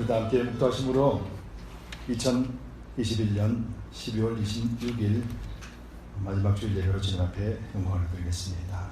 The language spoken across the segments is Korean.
우리 다 함께 묵도하심으로 2021년 12월 26일 마지막 주일 예배로 주님 앞에 영광을 드리겠습니다.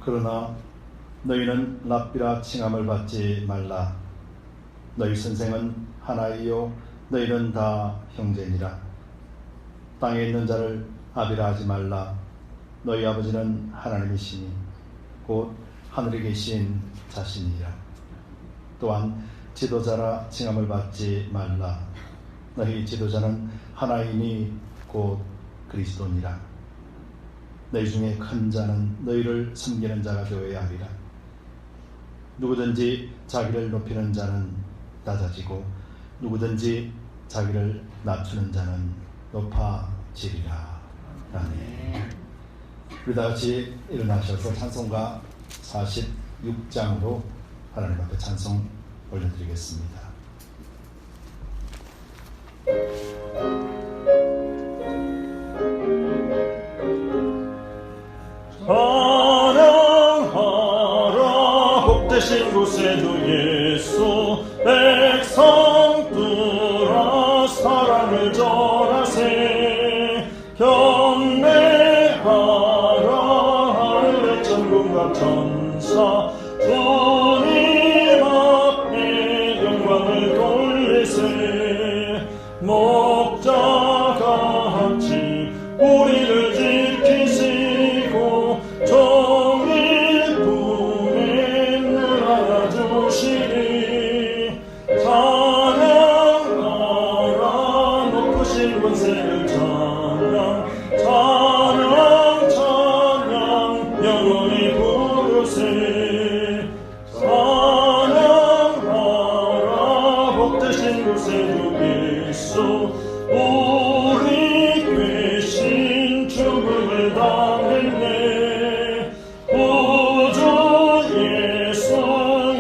그러나 너희는 랍비라 칭함을 받지 말라. 너희 선생은 하나이요 너희는 다 형제니라. 땅에 있는 자를 아비라 하지 말라. 너희 아버지는 하나님이시니 곧 하늘에 계신 자신이라. 또한 지도자라 칭함을 받지 말라. 너희 지도자는 하나이니 곧 그리스도니라. 너희 중에 큰 자는 너희를 섬기는 자가 되어야 하리라. 누구든지 자기를 높이는 자는 낮아지고 누구든지 자기를 낮추는 자는 높아지리라. 아멘. 우리 다같이 일어나셔서 찬송가 46장으로 하나님 앞에 찬송 올려드리겠습니다. 찬양하라 복되신 곳에 주 예수 백성들아 사랑을 전하세 경배하라 하늘의 천군과 천사 주님 앞에 영광을 돌리세 목자같이 우리를 지키시고 정일 품에 늘 안아주시니 찬양하라 높으신 권세를 찬양 찬양 찬양 영원히 부르세 찬양하라 복되신 곳에 주 예수 우리 되신 죽음을 당했네 구주 예수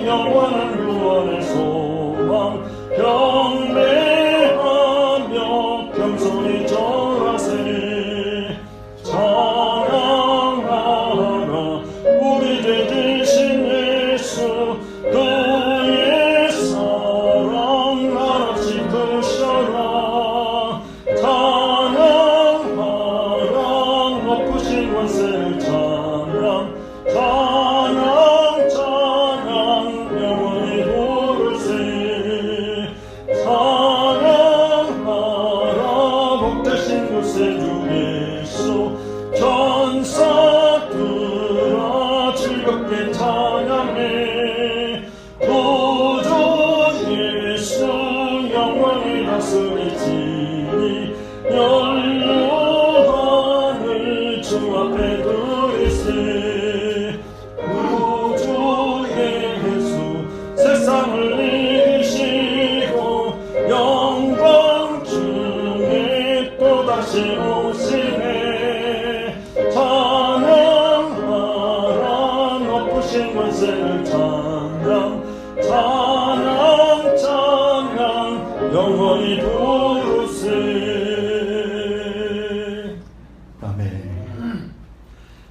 영원한 구원의 소망 경배하며 겸손히 절하세 찬양하라 우리 죄 지신 예수 그의 사랑 한없이 크셔라 찬양하라 높으신 권세를 찬양 찬양 찬양 영원히 부르세 찬양하라 복되신 곳에 주 예수 천사들아 즐겁게 찬양해 구주 예수 영원히 다스리시니 연료하늘 주 앞에 드리세 구주 예수 세상을 이기시고 영광 중에 또다시 오시네 찬양하라 높으신 권세를 찬양 찬양 찬양 영원히 부르세. 아멘.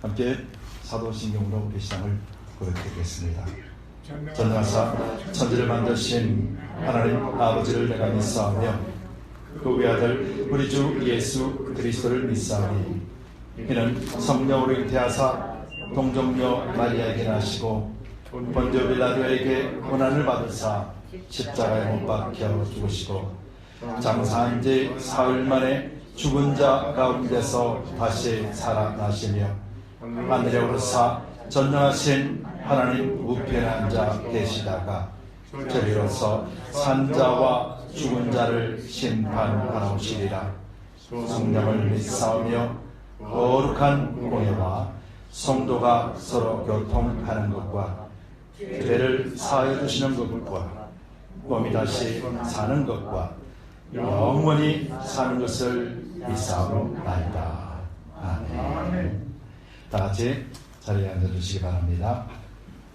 함께 사도신경으로 계시장을 고백드리겠습니다. 전능하사 천지를 만드신 하나님 아버지를 내가 믿사오며 그 외아들 우리 주 예수 그리스도를 믿사오니 이는 성령으로 잉태하사 동정녀 마리아에게 나시고 본디오 빌라도에게 고난을 받으사 십자가에 못 박혀 죽으시고 장사한 지 사흘 만에 죽은 자 가운데서 다시 살아나시며 하늘에 오르사 전능하신 하나님 우편에 앉아 계시다가 저리로서 산자와 죽은 자를 심판하러 오시리라. 성령을 믿사오며 거룩한 공예와 성도가 서로 교통하는 것과 죄를 사하여 주시는 것과 몸이 다시 사는 것과 영원히 사는 것을 믿사옵나이다. 아멘. 다 같이 자리에 앉아주시기 바랍니다.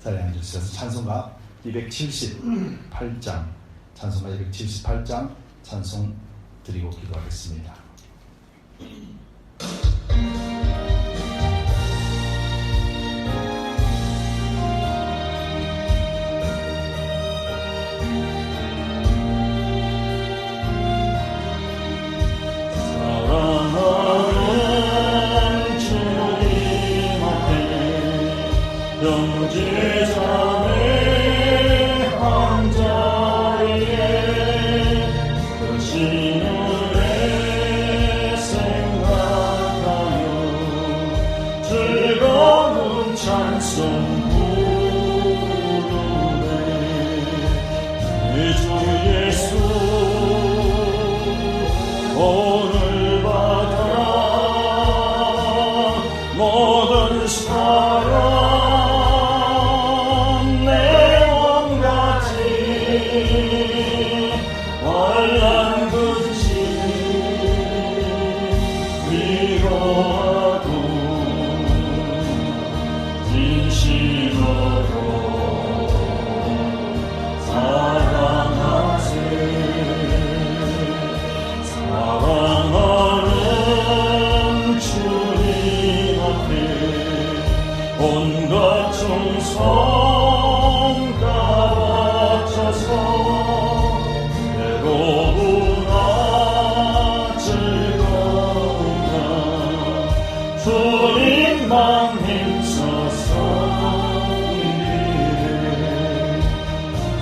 자리에 앉으셔서 찬송가 278장, 찬송가 278장 찬송 드리고 기도하겠습니다. 사랑하는 주님 앞에 영제자의 한 자리에 그 시누에 생각하여 즐거운 찬송 부르네. 내 주 예수 오늘 받아 모든 사랑 내 몸같이 환난 끝이 위로하고 진심으로 사랑하세. 사랑하는 주님 앞에 온갖 충성 다 바쳐서 외로우나 즐거우나 주님만 힘써서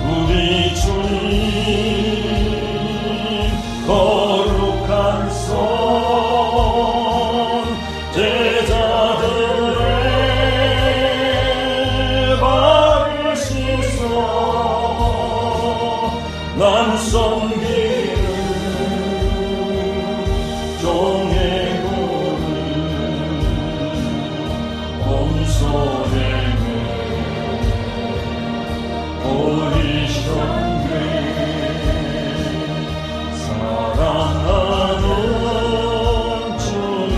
우리 주님 거룩한 손 제자들의 발을 씻어 난 섬기는 종의 고를 몸소행을 보이셨네. 사랑하는 주님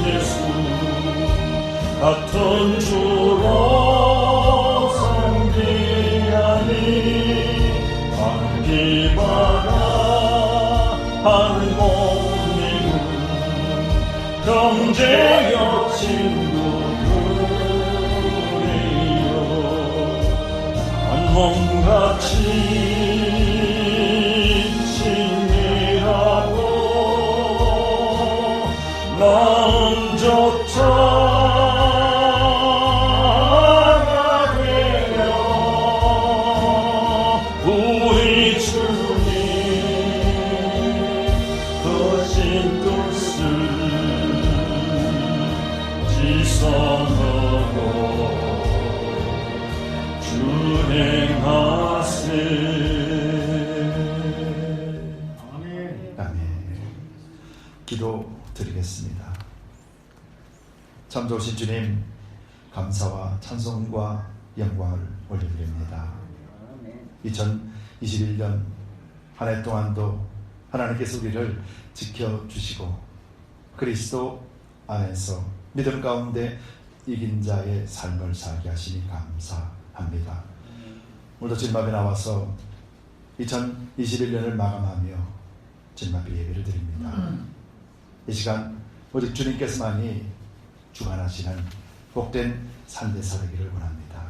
예수 같은 주로 섬기하니 함께받아 한 몸이군 형제여 친구들이여 한 몸같이 친밀하고 마음조차 하나 되려 우리 주님 거신 뜻을 지성하고 준행하세. 아멘. 기도 드리겠습니다. 참 좋으신 주님, 감사와 찬송과 영광을 올려드립니다. 2021년 한 해 동안도 하나님께서 우리를 지켜주시고 그리스도 안에서 믿음 가운데 이긴 자의 삶을 살게 하시니 감사합니다. 오늘도 주님 앞에 나와서 2021년을 마감하며 주님 앞에 예배를 드립니다. 이 시간 오직 주님께서만이 주관하시는 복된 삶의 살기를 원합니다.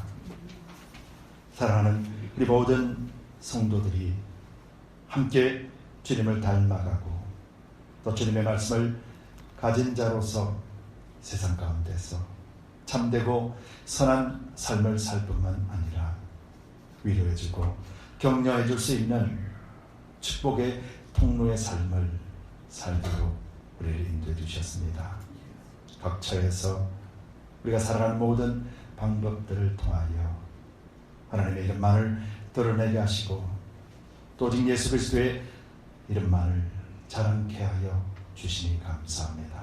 사랑하는 우리 모든 성도들이 함께 주님을 닮아가고 또 주님의 말씀을 가진 자로서 세상 가운데서 참되고 선한 삶을 살 뿐만 아니라 위로해주고 격려해줄 수 있는 축복의 통로의 삶을 살도록 우리를 인도해 주셨습니다. 각 처에서 우리가 살아가는 모든 방법들을 통하여 하나님의 이름만을 드러내게 하시고 또 오직 예수 그리스도의 「 그 イルマル 자랑케 하여 주시니 감사합니다.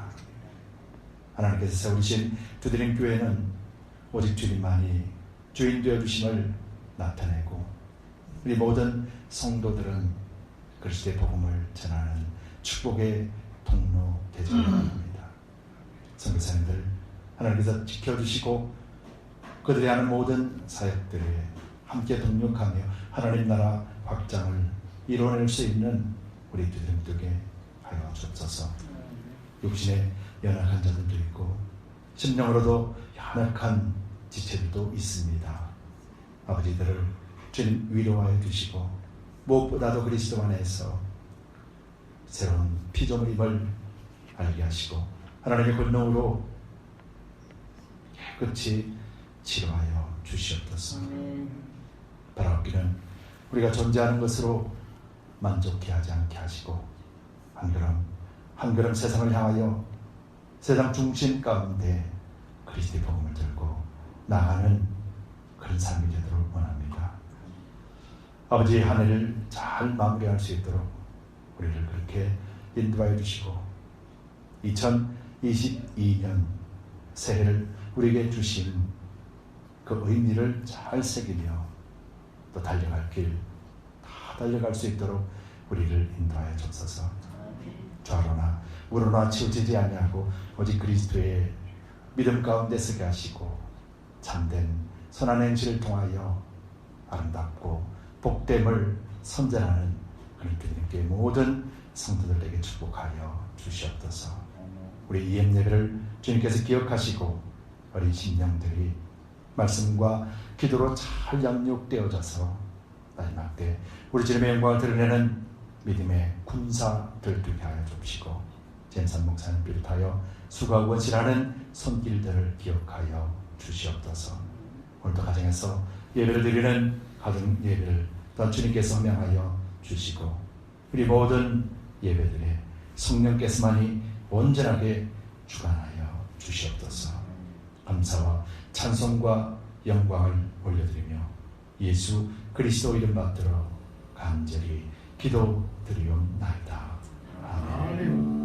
하나님께서 세우신 두드림 교회는 오직 주님만이 주인 되어주심을 나타내고 우리 모든 성도들은 그리스도의 복음을 전하는 축복의 통로 되기를 바랍니다. 선교사님들 하나님께서 지켜주시고 그들이 하는 모든 사역들에 함께 동력하며 하나님 나라 확장을 이뤄낼 수 있는 우리 두드림 되게 하여 주옵소서. 육신에 연약한 자들도 있고 심령으로도 연약한 지체들도 있습니다. 아버지들을 주님 위로하여 주시고 무엇보다도 그리스도 안에서 새로운 피조물임을 알게 하시고 하나님의 권능으로 깨끗이 치료하여 주시옵소서. 바라옵기는 우리가 존재하는 것으로 만족해 하지 않게 하시고 한 걸음 세상을 향하여 세상 중심 가운데 그리스도의 복음을 들고 나가는 그런 삶이 되도록 원합니다. 아버지 한 해를 잘 마무리할 수 있도록 우리를 그렇게 인도하여 주시고 2022년 새해를 우리에게 주신 그 의미를 잘 새기며 또 달려갈 길 다 달려갈 수 있도록 우리를 인도하여 주옵소서. 좌로나 우로나 치우치지 아니하고 오직 그리스도의 믿음 가운데 서게 하시고 참된 선한 행실을 통하여 아름답고 복됨을 선전하는 그런 주님께 모든 성도들에게 축복하여 주시옵소서. 우리 EM 예배를 주님께서 기억하시고 어린 심령들이 말씀과 기도로 잘 양육되어져서 마지막 때 우리 주님의 영광을 드러내는 믿음의 군사들 되게 하여 주시고 젠산 목사님 비롯하여 수고하고 원신하는 손길들을 기억하여 주시옵소서. 오늘도 가정에서 예배를 드리는 가정 예배를 또 주님께서 허명하여 주시고 우리 모든 예배들에 성령께서만이 온전하게 주관하여 주시옵소서. 감사와 찬송과 영광을 올려드리며 예수 그리스도 이름 받들어 간절히 기도드리옵나이다. 아멘.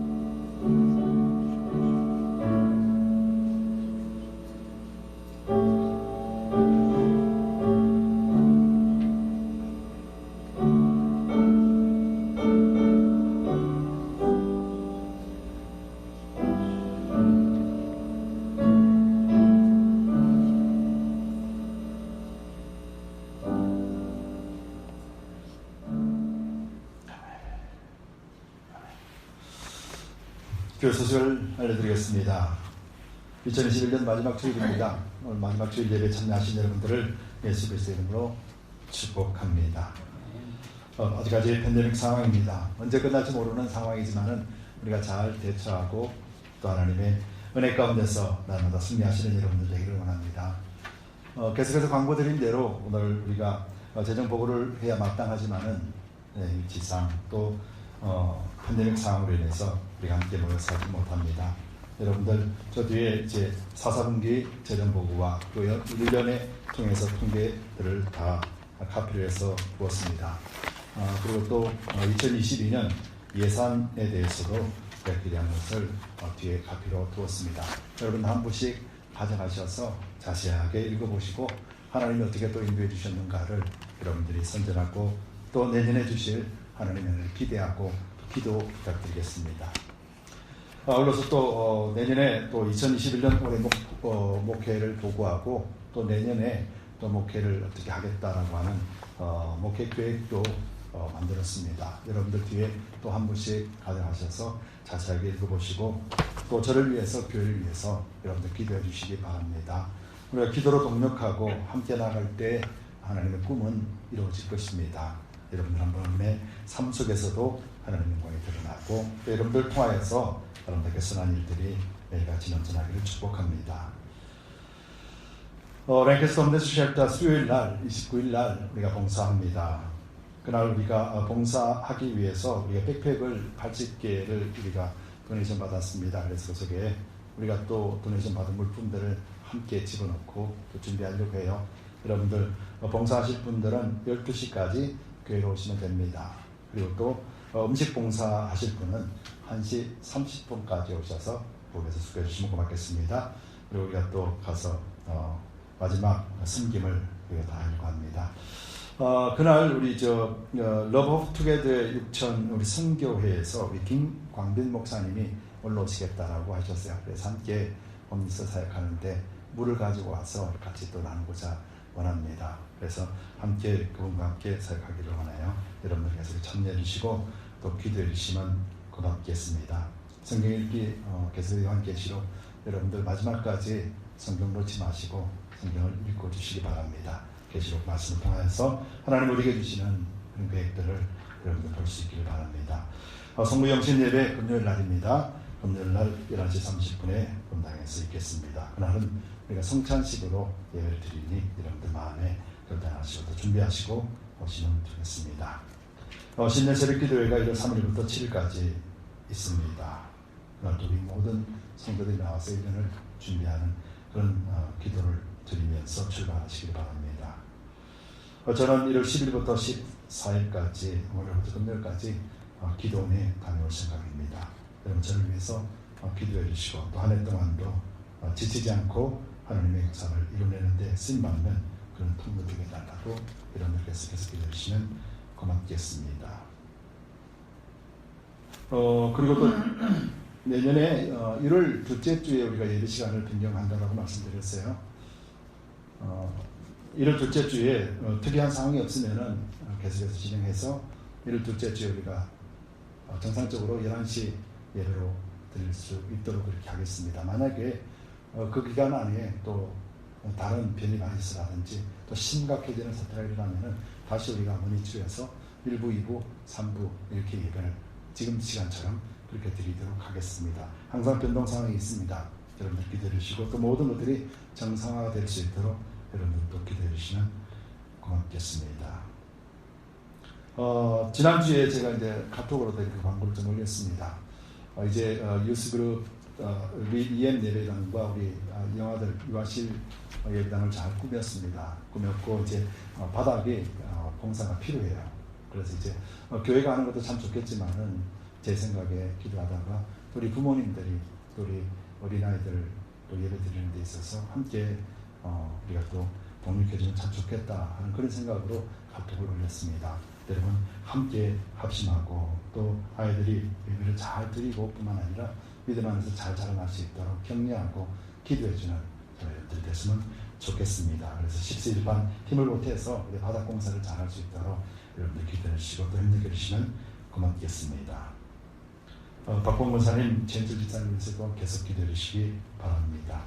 교회 소식을 알려드리겠습니다. 2021년 마지막 주일입니다. 오늘 마지막 주일 예배 참여하신 여러분들을 예수 그리스도의 이름으로 축복합니다. 아직까지 팬데믹 상황입니다. 언제 끝날지 모르는 상황이지만은 우리가 잘 대처하고 또 하나님의 은혜 가운데서 날마다 승리하시는 여러분들 되기를 원합니다. 계속해서 광고드린 대로 오늘 우리가 재정 보고를 해야 마땅하지만은 일치상 또 팬데믹 상황으로 인해서 우리가 함께 모여서 하지 못합니다. 여러분들 저 뒤에 이제 4분기 재정 보고와 또 1년에 통해서 통계들을 다 카피를 해서 두었습니다. 그리고 또 2022년 예산에 대해서도 기대한 것을 뒤에 카피로 두었습니다. 여러분 한 분씩 가져가셔서 자세하게 읽어보시고 하나님이 어떻게 또 인도해 주셨는가를 여러분들이 선전하고 또 내년에 주실 하나님의 은혜를 기대하고 기도 부탁드리겠습니다. 아울러서 또 내년에 또 2021년 올해 목회를 보고하고 또 내년에 또 목회를 어떻게 하겠다라고 하는 목회 계획도 만들었습니다. 여러분들 뒤에 또 한 분씩 가져가셔서 자세하게 읽어보시고 또 저를 위해서 교회를 위해서 여러분들 기도해 주시기 바랍니다. 우리가 기도로 동력하고 함께 나갈 때 하나님의 꿈은 이루어질 것입니다. 여러분들 한 번의 삶 속에서도 하나님의 영광이 드러나고 또 여러분들 통하여서 여러분들께 선한 일들이 매일같이 넘쳐나기를 축복합니다. 랭캐스터 홈데스 쉘터 수요일 날 29일 날 우리가 봉사합니다. 그날 우리가 봉사하기 위해서 우리가 백팩을 80개를 우리가 도네이션 받았습니다. 그래서 그 속에 우리가 또 도네이션 받은 물품들을 함께 집어넣고 또 준비하려고 해요. 여러분들 봉사하실 분들은 12시까지 교회로 오시면 됩니다. 그리고 또 음식 봉사하실 분은 1시 30분까지 오셔서 부엌에서 수고해 주시면 고맙겠습니다. 그리고 우리가 또 가서 마지막 섬김을 우리가 다 하려고 합니다. 그날 우리 러브 오브 투게더의 육천 우리 선교회에서 우리 김광빈 목사님이 올라오시겠다라고 하셨어요. 그래서 함께 홈리스 사역하는데 물을 가지고 와서 같이 또 나누고자 원합니다. 그래서 함께 그분과 함께 사역하기를 원해요. 여러분들 계속 참여해 주시고 또 기도해 주시면 고맙겠습니다. 성경 읽기 계속 요한계시록 여러분들 마지막까지 성경 놓지 마시고 성경을 읽고 주시기 바랍니다. 계시록 말씀을 통해서 하나님 우리에게 주시는 그런 계획들을 여러분들 볼 수 있기를 바랍니다. 성부 영신 예배 금요일 날입니다. 금요일 날 11시 30분에 본당에서 있겠습니다. 그날은 우리가 성찬식으로 예배를 드리니 여러분들 마음에 결단하시고 준비하시고 오시면 좋겠습니다. 신년 새벽 기도회가 1월 3일부터 7일까지 있습니다. 그날도 우리 모든 성도들이 나와서 1년을 준비하는 그런 기도를 드리면서 출발하시길 바랍니다. 저는 1월 10일부터 14일까지 오늘부터 금요일까지 기도원에 다녀올 생각입니다. 여러분 저를 위해서 기도해 주시고 또 한 해 동안도 지치지 않고 하나님의 역사를 이루내는데 쓰임받는 그런 통로 되게 달라고 여러분들께서 계속 기도해 주시면 고맙겠습니다. 그리고 또 내년에 1월 둘째 주에 우리가 예배 시간을 변경한다고 말씀드렸어요. 1월 둘째 주에 특이한 상황이 없으면은 계속해서 진행해서 1월 둘째 주에 우리가 정상적으로 11시 예배로 드릴 수 있도록 그렇게 하겠습니다. 만약에 그 기간 안에 또 다른 변이 많이 있으라든지 또 심각해지는 사태가 일어나면은 다시 우리가 모니터에서 1부, 2부, 3부 이렇게 예배를 지금 시간처럼 그렇게 드리도록 하겠습니다. 항상 변동 상황이 있습니다. 여러분들 기도해 주시고 또 모든 것들이 정상화가 될 수 있도록 여러분들도 기도해 주시면 고맙겠습니다. 지난주에 제가 이제 카톡으로 그 광고를 좀 올렸습니다. 이제 유스그룹 우리 EM 예배당과 우리 영화들 유아실 예배당을 잘 꾸몄습니다. 꾸몄고 이제 바닥에 공사가 필요해요. 그래서 이제 교회가 하는 것도 참 좋겠지만은 제 생각에 기도하다가 우리 부모님들이 또 우리 어린아이들 또 예배 드리는 데 있어서 함께 우리가 또 독립해주면 참 좋겠다 하는 그런 생각으로 카톡을 올렸습니다. 여러분 함께 합심하고 또 아이들이 예배를 잘 드리고 뿐만 아니라 믿음 안에서 잘 자라날 수 있도록 격려하고 기도해주는 저희들 됐으면 좋겠습니다. 그래서 14일반 힘을 보태서 우리 바닥 공사를 잘 할 수 있도록 여러분들 기도해 주시고 또 힘들게 해주시면 고맙겠습니다. 박봉 권사님, 젠틀 집사님 위해서도 계속 기도해 주시기 바랍니다.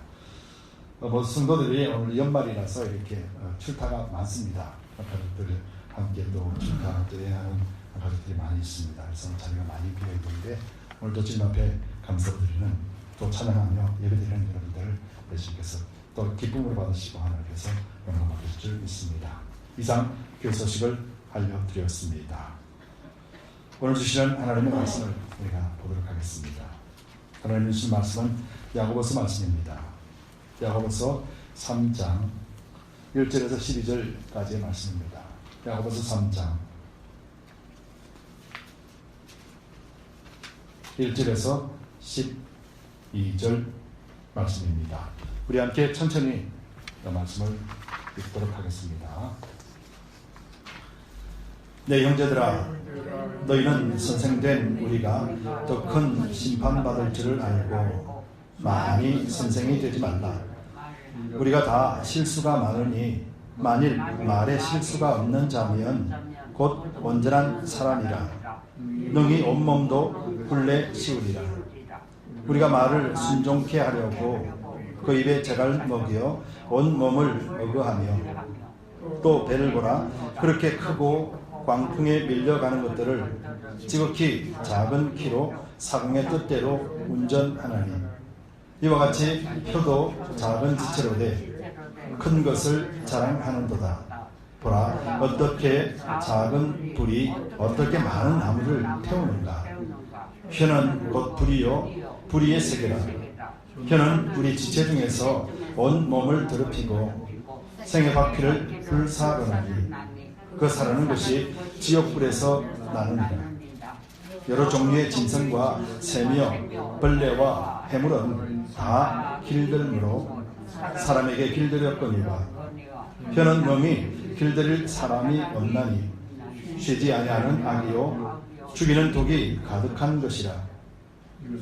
성도들이 오늘 연말이라서 이렇게 출타가 많습니다. 가족들 함께 또 출타 여행하는 가족들이 많이 있습니다. 그래서 자리가 많이 비어 있는데 오늘도 주님 앞에 감사드리는 또 찬양하며 예배드리는 여러분들 예수님께서 또 기쁨으로 받으시고 하나님께서 영광 받을 줄 믿습니다. 이상 교회 소식을 알려드렸습니다. 오늘 주시는 하나님의 말씀을 우리가 보도록 하겠습니다. 하나님 주신 말씀은 야고보서 말씀입니다. 야고보서 3장 1절에서 12절까지의 말씀입니다. 야고보서 3장 1절에서 12절 말씀입니다. 우리 함께 천천히 그 말씀을 읽도록 하겠습니다. 네, 형제들아, 너희는 선생된 우리가 더 큰 심판받을 줄을 알고 많이 선생이 되지 말라. 우리가 다 실수가 많으니 만일 말에 실수가 없는 자면 곧 온전한 사람이라 능히 온몸도 굴레 씌우리라. 우리가 말을 순종케 하려고 그 입에 재갈 먹여 온 몸을 어거하며 또 배를 보라. 그렇게 크고 광풍에 밀려가는 것들을 지극히 작은 키로 사공의 뜻대로 운전하나니 이와 같이 표도 작은 지체로되 큰 것을 자랑하는도다. 보라, 어떻게 작은 불이 어떻게 많은 나무를 태우는가. 혀는 곧 불이요 불의의 세계라. 혀는 우리 지체 중에서 온 몸을 더럽히고 생의 바퀴를 불사르나니 그 사르는 것이 지옥불에서 나느니라. 여러 종류의 짐승과 새며 벌레와 해물은 다 길들므로 사람에게 길들였거니와 혀는 능히 길들일 사람이 없나니 쉬지 아니하는 악이요 죽이는 독이 가득한 것이라.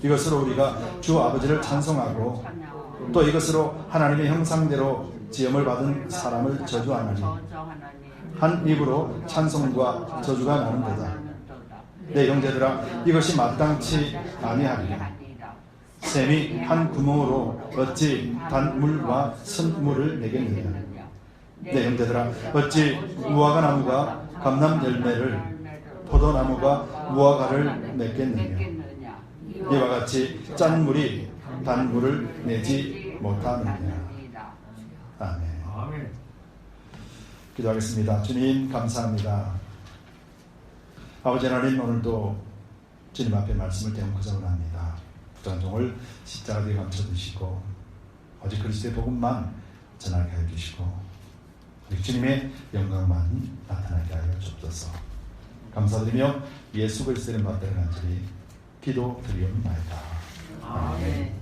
이것으로 우리가 주 아버지를 찬송하고 또 이것으로 하나님의 형상대로 지음을 받은 사람을 저주하나니 한 입으로 찬송과 저주가 나는도다. 내 형제들아, 이것이 마땅치 아니하리라. 샘이 한 구멍으로 어찌 단물과 선물을 내겠느냐. 내 형제들아, 어찌 무화과 나무가 감람 열매를 포도나무가 무화과를 맺겠느냐. 이와 같이 짠 물이 단물을 내지 못하느냐. 아멘. 기도하겠습니다. 주님 감사합니다. 아버지 하나님, 오늘도 주님 앞에 말씀을 대놓고자 원합니다. 부정한 종을 십자가 뒤에 감춰주시고 오직 그리스도의 복음만 전하게 하여 주시고 우리 주님의 영광만 나타나게 하여 주옵소서. 감사드리며 예수 그리스도의 받들어 간절히 기도드리옵나이다. 아멘.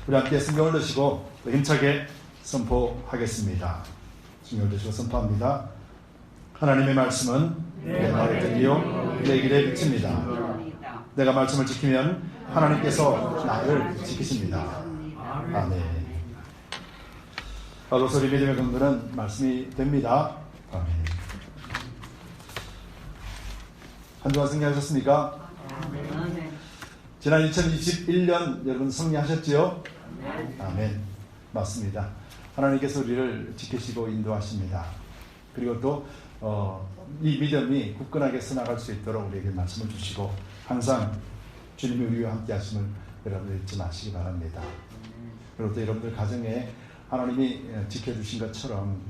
우리 함께 성경을 드시고 또 힘차게 선포하겠습니다. 성경을 드시고 선포합니다. 하나님의 말씀은 내 말의灯이요 내 길의 빛입니다. 내가 말씀을 지키면 하나님께서 나를 지키십니다. 아멘. 바로서 우리 믿음의 근거는 말씀이 됩니다. 아멘. 한 주간 승리하셨습니까? 지난 2021년 여러분 승리하셨지요? 아멘. 맞습니다. 하나님께서 우리를 지키시고 인도하십니다. 그리고 또 이 믿음이 굳건하게 서나갈 수 있도록 우리에게 말씀을 주시고 항상 주님의 우리와 함께 하심을 여러분들 잊지 마시기 바랍니다. 그리고 또 여러분들 가정에 하나님이 지켜주신 것처럼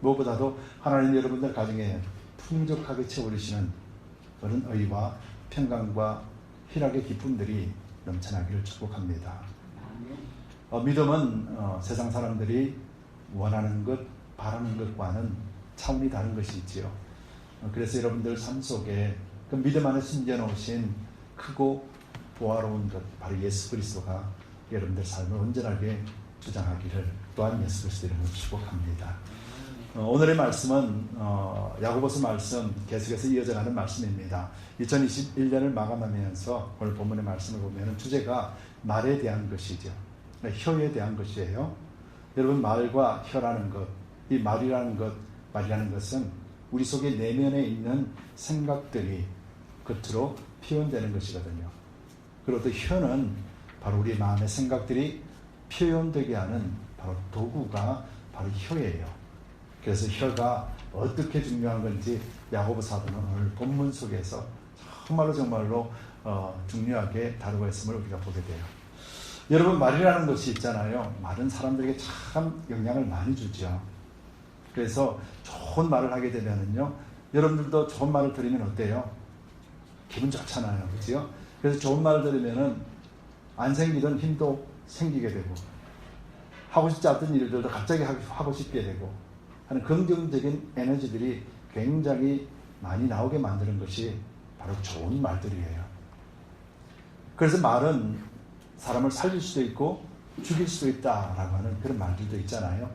무엇보다도 하나님 여러분들 가정에 풍족하게 채워주시는 그런 의와 평강과 희락의 기쁨들이 넘쳐나기를 축복합니다. 믿음은 세상 사람들이 원하는 것, 바라는 것과는 차원이 다른 것이 있지요. 그래서 여러분들 삶 속에 그 믿음 안에 숨겨놓으신 크고 보화로운 것, 바로 예수 그리스도가 여러분들 삶을 온전하게 주장하기를 또한 예수 그리스도 이름으로 축복합니다. 오늘의 말씀은 야고보서 말씀 계속해서 이어져가는 말씀입니다. 2021년을 마감하면서 오늘 본문의 말씀을 보면 주제가 말에 대한 것이죠. 혀에 대한 것이에요. 여러분, 말과 혀라는 것, 이 말이라는 것은 우리 속에 내면에 있는 생각들이 겉으로 표현되는 것이거든요. 그리고 또 혀는 바로 우리 마음의 생각들이 표현되게 하는 바로 도구가 바로 혀예요. 그래서 혀가 어떻게 중요한 건지 야고보 사도는 오늘 본문 속에서 정말로 중요하게 다루고 있음을 우리가 보게 돼요. 여러분, 말이라는 것이 있잖아요. 말은 사람들에게 참 영향을 많이 주죠. 그래서 좋은 말을 하게 되면은요, 여러분들도 좋은 말을 들으면 어때요? 기분 좋잖아요. 그렇죠? 그래서 좋은 말을 들으면은 안 생기던 힘도 생기게 되고, 하고 싶지 않던 일들도 갑자기 하고 싶게 되고 하는 긍정적인 에너지들이 굉장히 많이 나오게 만드는 것이 바로 좋은 말들이에요. 그래서 말은 사람을 살릴 수도 있고 죽일 수도 있다라고 하는 그런 말들도 있잖아요.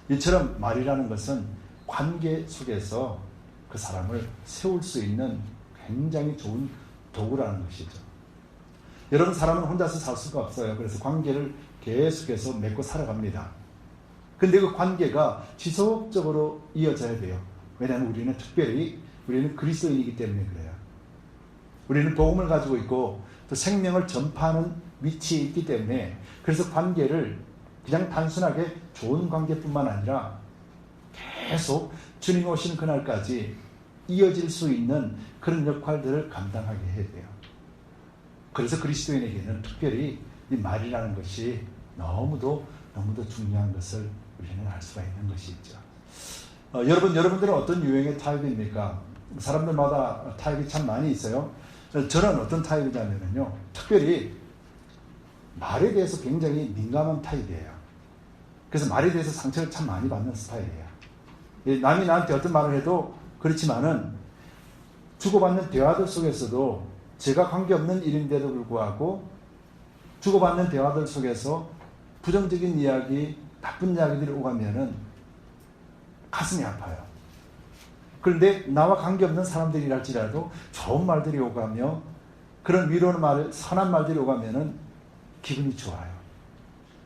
이처럼 말이라는 것은 관계 속에서 그 사람을 세울 수 있는 굉장히 좋은 도구라는 것이죠. 여러분, 사람은 혼자서 살 수가 없어요. 그래서 관계를 계속해서 맺고 살아갑니다. 근데 그 관계가 지속적으로 이어져야 돼요. 왜냐하면 우리는 그리스도인이기 때문에 그래요. 우리는 복음을 가지고 있고 또 생명을 전파하는 위치에 있기 때문에, 그래서 관계를 그냥 단순하게 좋은 관계뿐만 아니라 계속 주님이 오시는 그날까지 이어질 수 있는 그런 역할들을 감당하게 해야 돼요. 그래서 그리스도인에게는 특별히 이 말이라는 것이 너무도 중요한 것을 우리는 알 수가 있는 것이 있죠. 여러분들은 어떤 유형의 타입입니까? 사람들마다 타입이 참 많이 있어요. 저는 어떤 타입이냐면요, 특별히 말에 대해서 굉장히 민감한 타입이에요. 그래서 말에 대해서 상처를 참 많이 받는 스타일이에요. 남이 나한테 어떤 말을 해도 그렇지만은 주고받는 대화들 속에서도 제가 관계없는 일인데도 불구하고 주고받는 대화들 속에서 부정적인 이야기, 나쁜 이야기들이 오가면은 가슴이 아파요. 그런데 나와 관계없는 사람들이랄지라도 좋은 말들이 오가며 그런 위로의 말, 선한 말들이 오가면은 기분이 좋아요.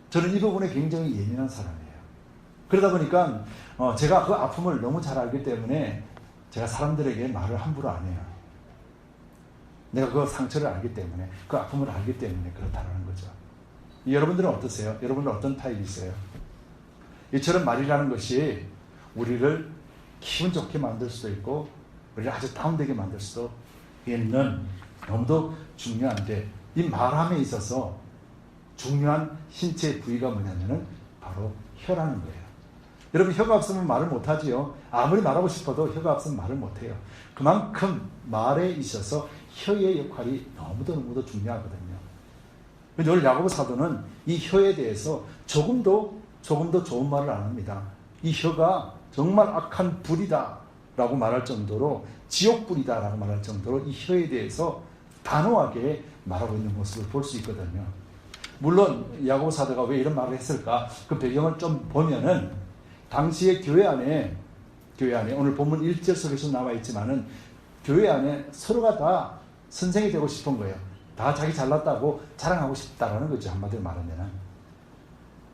저는 이 부분에 굉장히 예민한 사람이에요. 그러다 보니까 제가 그 아픔을 너무 잘 알기 때문에 제가 사람들에게 말을 함부로 안 해요. 내가 그 상처를 알기 때문에, 그 아픔을 알기 때문에 그렇다는 거죠. 여러분들은 어떠세요? 여러분들은 어떤 타입이세요? 이처럼 말이라는 것이 우리를 기분 좋게 만들 수도 있고 우리를 아주 다운되게 만들 수도 있는 너무도 중요한데, 이 말함에 있어서 중요한 신체 부위가 뭐냐면은 바로 혀라는 거예요. 여러분, 혀가 없으면 말을 못하지요. 아무리 말하고 싶어도 혀가 없으면 말을 못해요. 그만큼 말에 있어서 혀의 역할이 너무도 중요하거든요. 오늘 야고보 사도는 이 혀에 대해서 조금도 좋은 말을 안 합니다. 이 혀가 정말 악한 불이다 라고 말할 정도로, 지옥불이다 라고 말할 정도로 이 혀에 대해서 단호하게 말하고 있는 모습을 볼 수 있거든요. 물론 야고보 사도가 왜 이런 말을 했을까, 그 배경을 좀 보면은 당시에 교회 안에 오늘 본문 1절 속에서 나와 있지만은 교회 안에 서로가 다 선생이 되고 싶은 거예요. 다 자기 잘났다고 자랑하고 싶다라는 거죠. 한마디로 말하면은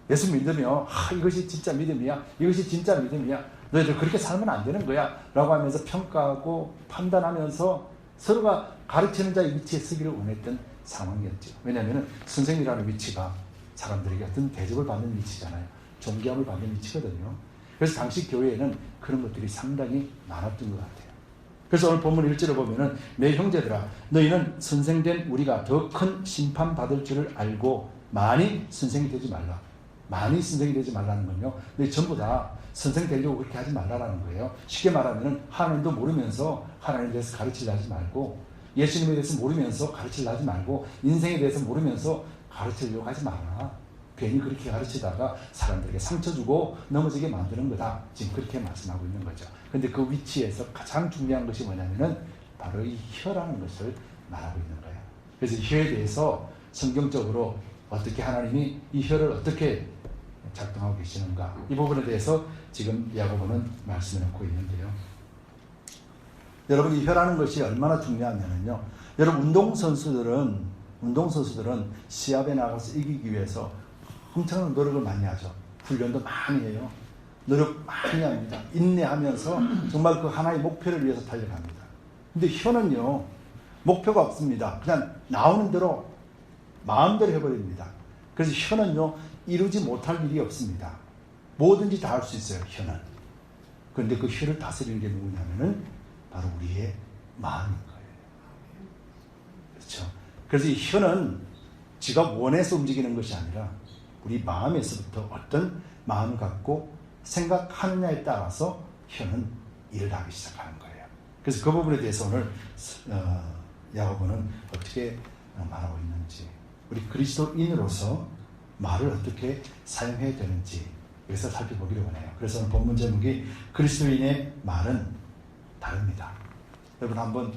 예수 믿으며 이것이 진짜 믿음이야, 이것이 진짜 믿음이야, 너희들 그렇게 살면 안 되는 거야 라고 하면서 평가하고 판단하면서 서로가 가르치는 자의 위치에 서기를 원했던 상황이었죠. 왜냐하면 선생이라는 위치가 사람들에게 어떤 대접을 받는 위치잖아요. 존경을 받는 위치거든요. 그래서 당시 교회에는 그런 것들이 상당히 많았던 것 같아요. 그래서 오늘 본문 1절을 보면은 내 형제들아, 너희는 선생된 우리가 더 큰 심판 받을 줄을 알고 많이 선생이 되지 말라. 많이 선생이 되지 말라는 건요, 너희 전부 다 선생 되려고 그렇게 하지 말라라는 거예요. 쉽게 말하면은 하나님도 모르면서 하나님에 대해서 가르치려 하지 말고, 예수님에 대해서 모르면서 가르치려 하지 말고, 인생에 대해서 모르면서 가르치려고 하지 마라. 괜히 그렇게 가르치다가 사람들에게 상처 주고 넘어지게 만드는 거다. 지금 그렇게 말씀하고 있는 거죠. 그런데 그 위치에서 가장 중요한 것이 뭐냐면은 바로 이 혀라는 것을 말하고 있는 거예요. 그래서 혀에 대해서 성경적으로 어떻게 하나님이 이 혀를 어떻게 작동하고 계시는가, 이 부분에 대해서 지금 야고보는 말씀을 놓고 있는데요. 여러분, 이 혀라는 것이 얼마나 중요하냐면요, 여러분 운동선수들은 시합에 나가서 이기기 위해서 엄청난 노력을 많이 하죠. 훈련도 많이 해요. 노력 많이 합니다. 인내하면서 정말 그 하나의 목표를 위해서 달려갑니다. 근데 혀는요, 목표가 없습니다. 그냥 나오는 대로 마음대로 해버립니다. 그래서 혀는요, 이루지 못할 일이 없습니다. 뭐든지 다 할 수 있어요, 혀는. 그런데 그 혀를 다스리는 게 누구냐면은 바로 우리의 마음인 거예요. 그렇죠? 그래서 이 혀는 지가 원해서 움직이는 것이 아니라 우리 마음에서부터 어떤 마음을 갖고 생각하느냐에 따라서 혀는 일을 하기 시작하는 거예요. 그래서 그 부분에 대해서 오늘 야고보는 어떻게 말하고 있는지, 우리 그리스도인으로서 말을 어떻게 사용해야 되는지 여기서 살펴보기를 원해요. 그래서 오늘 본문 제목이 그리스도인의 말은 다릅니다. 여러분 한번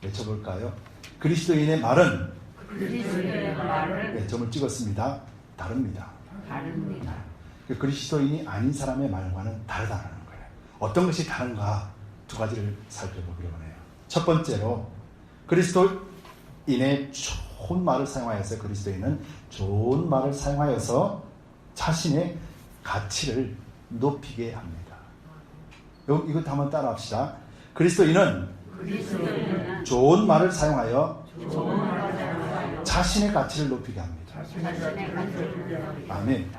외쳐볼까요? 그리스도인의 말은 네, 점을 찍었습니다. 다릅니다. 그리스도인이 아닌 사람의 말과는 다르다는 거예요. 어떤 것이 다른가, 두 가지를 살펴보기로 원해요. 첫 번째로 그리스도인의 좋은 말을 사용하여서, 그리스도인은 좋은 말을 사용하여서 자신의 가치를 높이게 합니다. 이것 한번 따라 합시다. 그리스도인은 좋은 말을 사용하여 자신의 가치를 높이게 합니다. 아멘.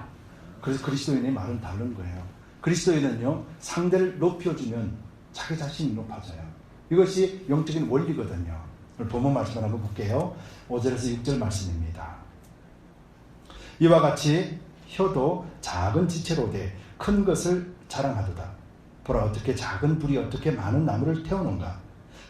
그래서 그리스도인의 말은 다른 거예요. 그리스도인은요, 상대를 높여주면 자기 자신이 높아져요. 이것이 영적인 원리거든요. 오늘 본문 말씀을 한번 볼게요. 5절에서 6절 말씀입니다. 이와 같이 혀도 작은 지체로 돼 큰 것을 자랑하도다. 보라, 어떻게 작은 불이 어떻게 많은 나무를 태우는가.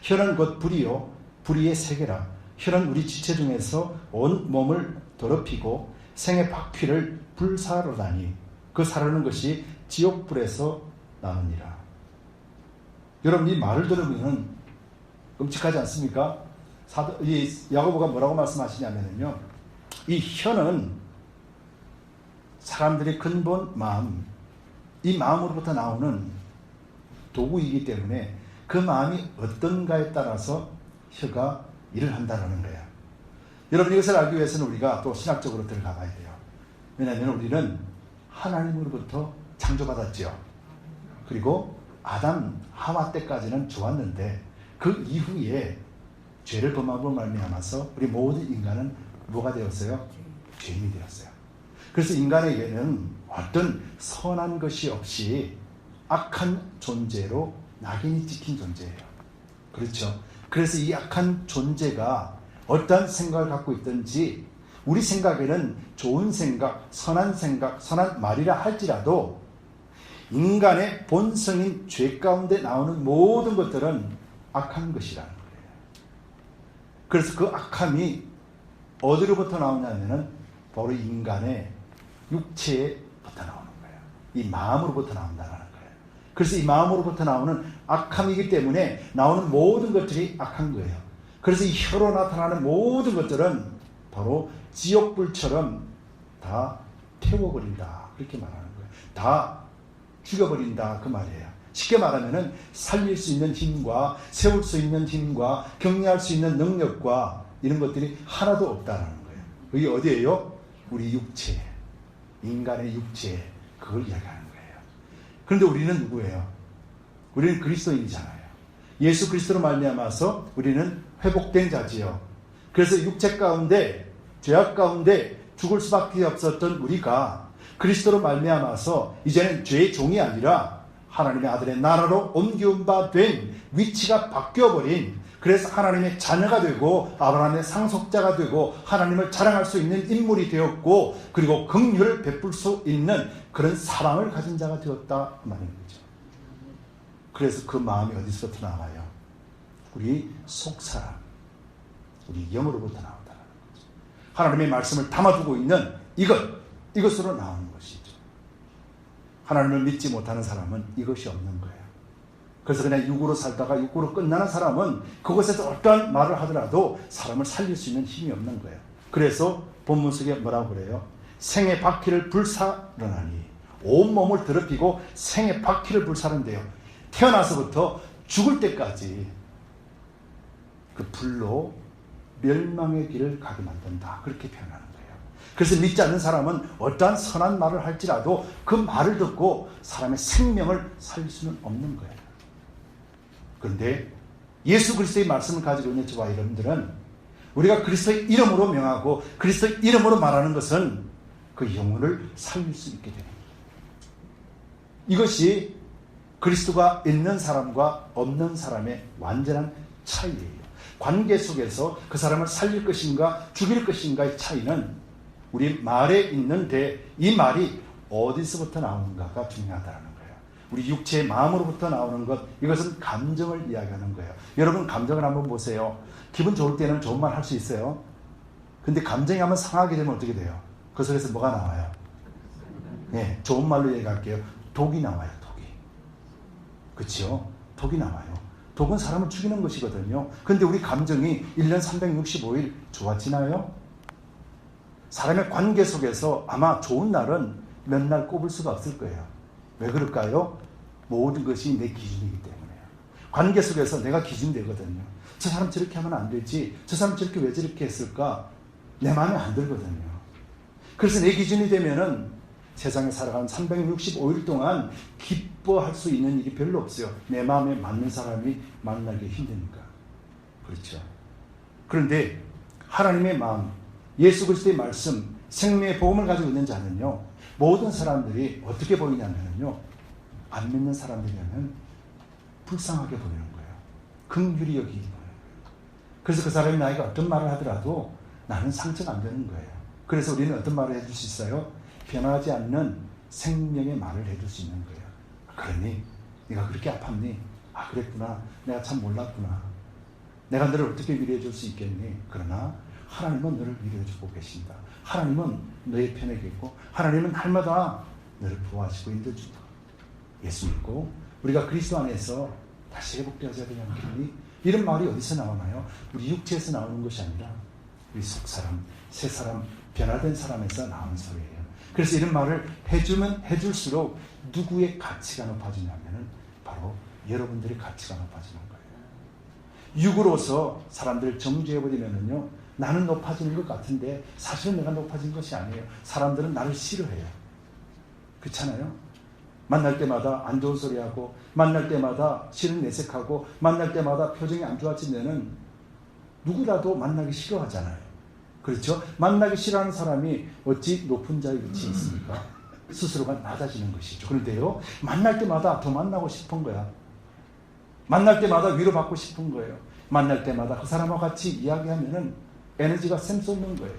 혀는 곧 불이요, 불의의 세계라. 혀는 우리 지체 중에서 온 몸을 더럽히고 생의 바퀴를 불사르다니 그 사르는 것이 지옥불에서 나느니라. 여러분, 이 말을 들으면 끔찍하지 않습니까? 이 야고보가 뭐라고 말씀하시냐면요, 이 혀는 사람들의 근본 마음, 이 마음으로부터 나오는 도구이기 때문에 그 마음이 어떤가에 따라서 혀가 일을 한다는 거예요. 여러분, 이것을 알기 위해서는 우리가 또 신학적으로 들어가 봐야 돼요. 왜냐하면 우리는 하나님으로부터 창조받았죠. 그리고 아담, 하와 때까지는 좋았는데 그 이후에 죄를 범함으로 말미암아서 우리 모든 인간은 뭐가 되었어요? 죄인이 되었어요. 그래서 인간에게는 어떤 선한 것이 없이 악한 존재로 낙인이 찍힌 존재예요. 그렇죠? 그래서 이 악한 존재가 어떠한 생각을 갖고 있든지 우리 생각에는 좋은 생각, 선한 말이라 할지라도 인간의 본성인 죄 가운데 나오는 모든 것들은 악한 것이라는 거예요. 그래서 그 악함이 어디로부터 나오냐면은 바로 인간의 육체부터 나오는 거예요. 이 마음으로부터 나온다는 거예요. 그래서 이 마음으로부터 나오는 악함이기 때문에 나오는 모든 것들이 악한 거예요. 그래서 이 혀로 나타나는 모든 것들은 바로 지옥불처럼 다 태워버린다, 그렇게 말하는 거예요. 다 죽여버린다, 그 말이에요. 쉽게 말하면은 살릴 수 있는 힘과 세울 수 있는 힘과 격려할 수 있는 능력과 이런 것들이 하나도 없다는 거예요. 그게 어디예요? 우리 육체, 인간의 육체, 그걸 이야기하는 거예요. 그런데 우리는 누구예요? 우리는 그리스도인이잖아요. 예수 그리스도로 말미암아서 우리는 회복된 자지요. 그래서 육체 가운데, 죄악 가운데 죽을 수밖에 없었던 우리가 그리스도로 말미암아서 이제는 죄의 종이 아니라 하나님의 아들의 나라로 옮겨온 바 된, 위치가 바뀌어버린, 그래서 하나님의 자녀가 되고 아브라함의 상속자가 되고 하나님을 자랑할 수 있는 인물이 되었고, 그리고 긍휼을 베풀 수 있는 그런 사랑을 가진 자가 되었다, 그 말인 거죠. 그래서 그 마음이 어디서부터 나와요? 우리 속사람, 우리 영으로부터 나온다는 거죠. 하나님의 말씀을 담아두고 있는 이것으로 나오는 것이죠. 하나님을 믿지 못하는 사람은 이것이 없는 거예요. 그래서 그냥 육으로 살다가 육으로 끝나는 사람은 그곳에서 어떠한 말을 하더라도 사람을 살릴 수 있는 힘이 없는 거예요. 그래서 본문 속에 뭐라고 그래요? 생의 바퀴를 불사르나니, 온몸을 더럽히고 생의 바퀴를 불사른대요. 태어나서부터 죽을 때까지 그 불로 멸망의 길을 가게 만든다, 그렇게 표현하는 거예요. 그래서 믿지 않는 사람은 어떠한 선한 말을 할지라도 그 말을 듣고 사람의 생명을 살릴 수는 없는 거예요. 그런데 예수 그리스도의 말씀을 가지고 있는 저와 여러분들은 우리가 그리스도의 이름으로 명하고 그리스도의 이름으로 말하는 것은 그 영혼을 살릴 수 있게 됩니다. 이것이 그리스도가 있는 사람과 없는 사람의 완전한 차이예요. 관계 속에서 그 사람을 살릴 것인가 죽일 것인가의 차이는 우리 말에 있는데, 이 말이 어디서부터 나오는가가 중요하다는 거예요. 우리 육체의 마음으로부터 나오는 것, 이것은 감정을 이야기하는 거예요. 여러분, 감정을 한번 보세요. 기분 좋을 때는 좋은 말 할 수 있어요. 근데 감정이 한번 상하게 되면 어떻게 돼요? 그 속에서 뭐가 나와요? 네, 좋은 말로 얘기할게요. 독이 나와요. 독이. 그렇죠? 독이 나와요. 독은 사람을 죽이는 것이거든요. 근데 우리 감정이 1년 365일 좋아지나요? 사람의 관계 속에서 아마 좋은 날은 몇 날 꼽을 수가 없을 거예요. 왜 그럴까요? 모든 것이 내 기준이기 때문에요. 관계 속에서 내가 기준되거든요. 저 사람 저렇게 하면 안 되지, 저 사람 저렇게 왜 저렇게 했을까, 내 마음에 안 들거든요. 그래서 내 기준이 되면은 세상에 살아가는 365일 동안 기뻐할 수 있는 일이 별로 없어요. 내 마음에 맞는 사람이 만나기 힘드니까. 그렇죠. 그런데 하나님의 마음, 예수 그리스도의 말씀, 생명의 복음을 가지고 있는 자는요, 모든 사람들이 어떻게 보이냐면요, 안 믿는 사람들이라면 불쌍하게 보이는 거예요. 긍휼히 여기게 보이는 거예요. 그래서 그 사람이 나에게 어떤 말을 하더라도 나는 상처가 안 되는 거예요. 그래서 우리는 어떤 말을 해줄 수 있어요? 변하지 않는 생명의 말을 해줄 수 있는 거예요. 그러니 네가 그렇게 아팠니? 아, 그랬구나. 내가 참 몰랐구나. 내가 너를 어떻게 위로해 줄 수 있겠니? 그러나 하나님은 너를 위로해 주고 계신다. 하나님은 너의 편에 계시고 하나님은 날마다 너를 도와주고 인도주다. 예수 믿고 우리가 그리스도 안에서 다시 회복되어져야 되지 않겠니? 이런 말이 어디서 나오나요? 우리 육체에서 나오는 것이 아니라 우리 속사람, 새사람, 변화된 사람에서 나오는 소리예요. 그래서 이런 말을 해주면 해줄수록 누구의 가치가 높아지냐면은 바로 여러분들의 가치가 높아지는 거예요. 육으로서 사람들을 정죄해버리면은요, 나는 높아지는 것 같은데 사실은 내가 높아진 것이 아니에요. 사람들은 나를 싫어해요. 그렇잖아요? 만날 때마다 안 좋은 소리하고, 만날 때마다 싫은 내색하고, 만날 때마다 표정이 안 좋아지면은 누구라도 만나기 싫어하잖아요. 그렇죠? 만나기 싫어하는 사람이 어찌 높은 자의 위치에 있습니까? 스스로가 낮아지는 것이죠. 그런데요, 만날 때마다 더 만나고 싶은 거야. 만날 때마다 위로받고 싶은 거예요. 만날 때마다 그 사람과 같이 이야기하면은 에너지가 샘솟는 거예요.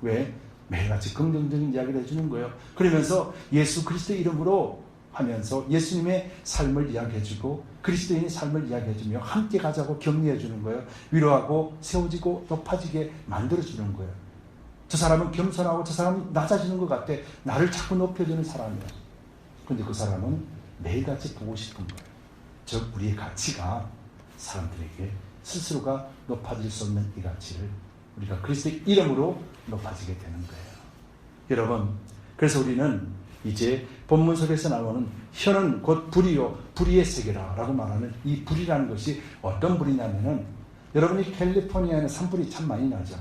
왜? 매일같이 긍정적인 이야기를 해주는 거예요. 그러면서 예수 그리스도의 이름으로 하면서 예수님의 삶을 이야기해주고 그리스도인의 삶을 이야기해주며 함께 가자고 격려해주는 거예요. 위로하고 세워지고 높아지게 만들어주는 거예요. 저 사람은 겸손하고 저 사람은 낮아지는 것 같아. 나를 자꾸 높여주는 사람이에요. 그런데 그 사람은 매일같이 보고 싶은 거예요. 즉 우리의 가치가 사람들에게 스스로가 높아질 수 없는 이 가치를 우리가 그리스도의 이름으로 높아지게 되는 거예요. 여러분, 그래서 우리는 이제 본문 속에서 나오는 혀는 곧 불이요 불의의 세계라 라고 말하는 이 불이라는 것이 어떤 불이냐면은, 여러분이 캘리포니아에는 산불이 참 많이 나죠.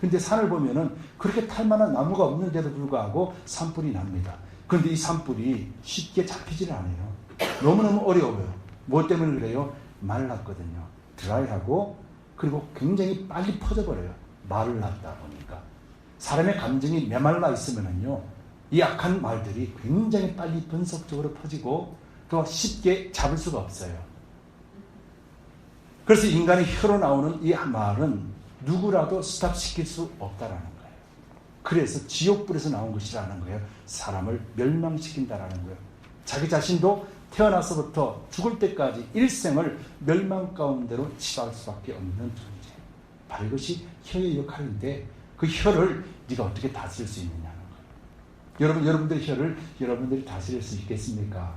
근데 산을 보면은 그렇게 탈만한 나무가 없는데도 불구하고 산불이 납니다. 그런데 이 산불이 쉽게 잡히질 않아요. 너무너무 어려워요. 뭐 때문에 그래요? 말랐거든요. 드라이하고, 그리고 굉장히 빨리 퍼져버려요. 말을 놨다 보니까. 사람의 감정이 메말라 있으면은요, 이 악한 말들이 굉장히 빨리 분석적으로 퍼지고 또 쉽게 잡을 수가 없어요. 그래서 인간의 혀로 나오는 이 말은 누구라도 스탑시킬 수 없다라는 거예요. 그래서 지옥불에서 나온 것이라는 거예요. 사람을 멸망시킨다라는 거예요. 자기 자신도 태어나서부터 죽을 때까지 일생을 멸망 가운데로 치닫을 수밖에 없는 존재. 바로 이것이 혀의 역할인데, 그 혀를 네가 어떻게 다스릴 수 있느냐는 거예요. 여러분들의 혀를 여러분들이 다스릴 수 있겠습니까?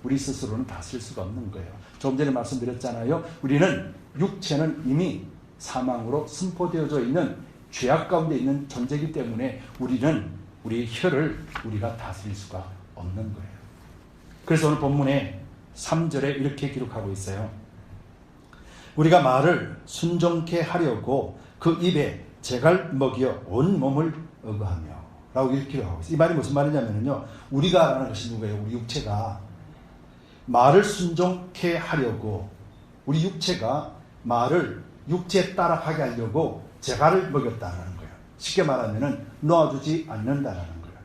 우리 스스로는 다스릴 수가 없는 거예요. 조금 전에 말씀드렸잖아요. 우리는 육체는 이미 사망으로 선포되어져 있는 죄악 가운데 있는 존재이기 때문에 우리는 우리의 혀를 우리가 다스릴 수가 없는 거예요. 그래서 오늘 본문에 3절에 이렇게 기록하고 있어요. 우리가 말을 순종케 하려고 그 입에 재갈 먹여 온 몸을 어거하며 라고 이렇게 기록하고 있어요. 이 말이 무슨 말이냐면요, 우리가 라는 것이 누구예요? 우리 육체가 말을 순종케 하려고, 우리 육체가 말을 육체에 따라가게 하려고 재갈을 먹였다라는 거예요. 쉽게 말하면은 놓아주지 않는다라는 거예요.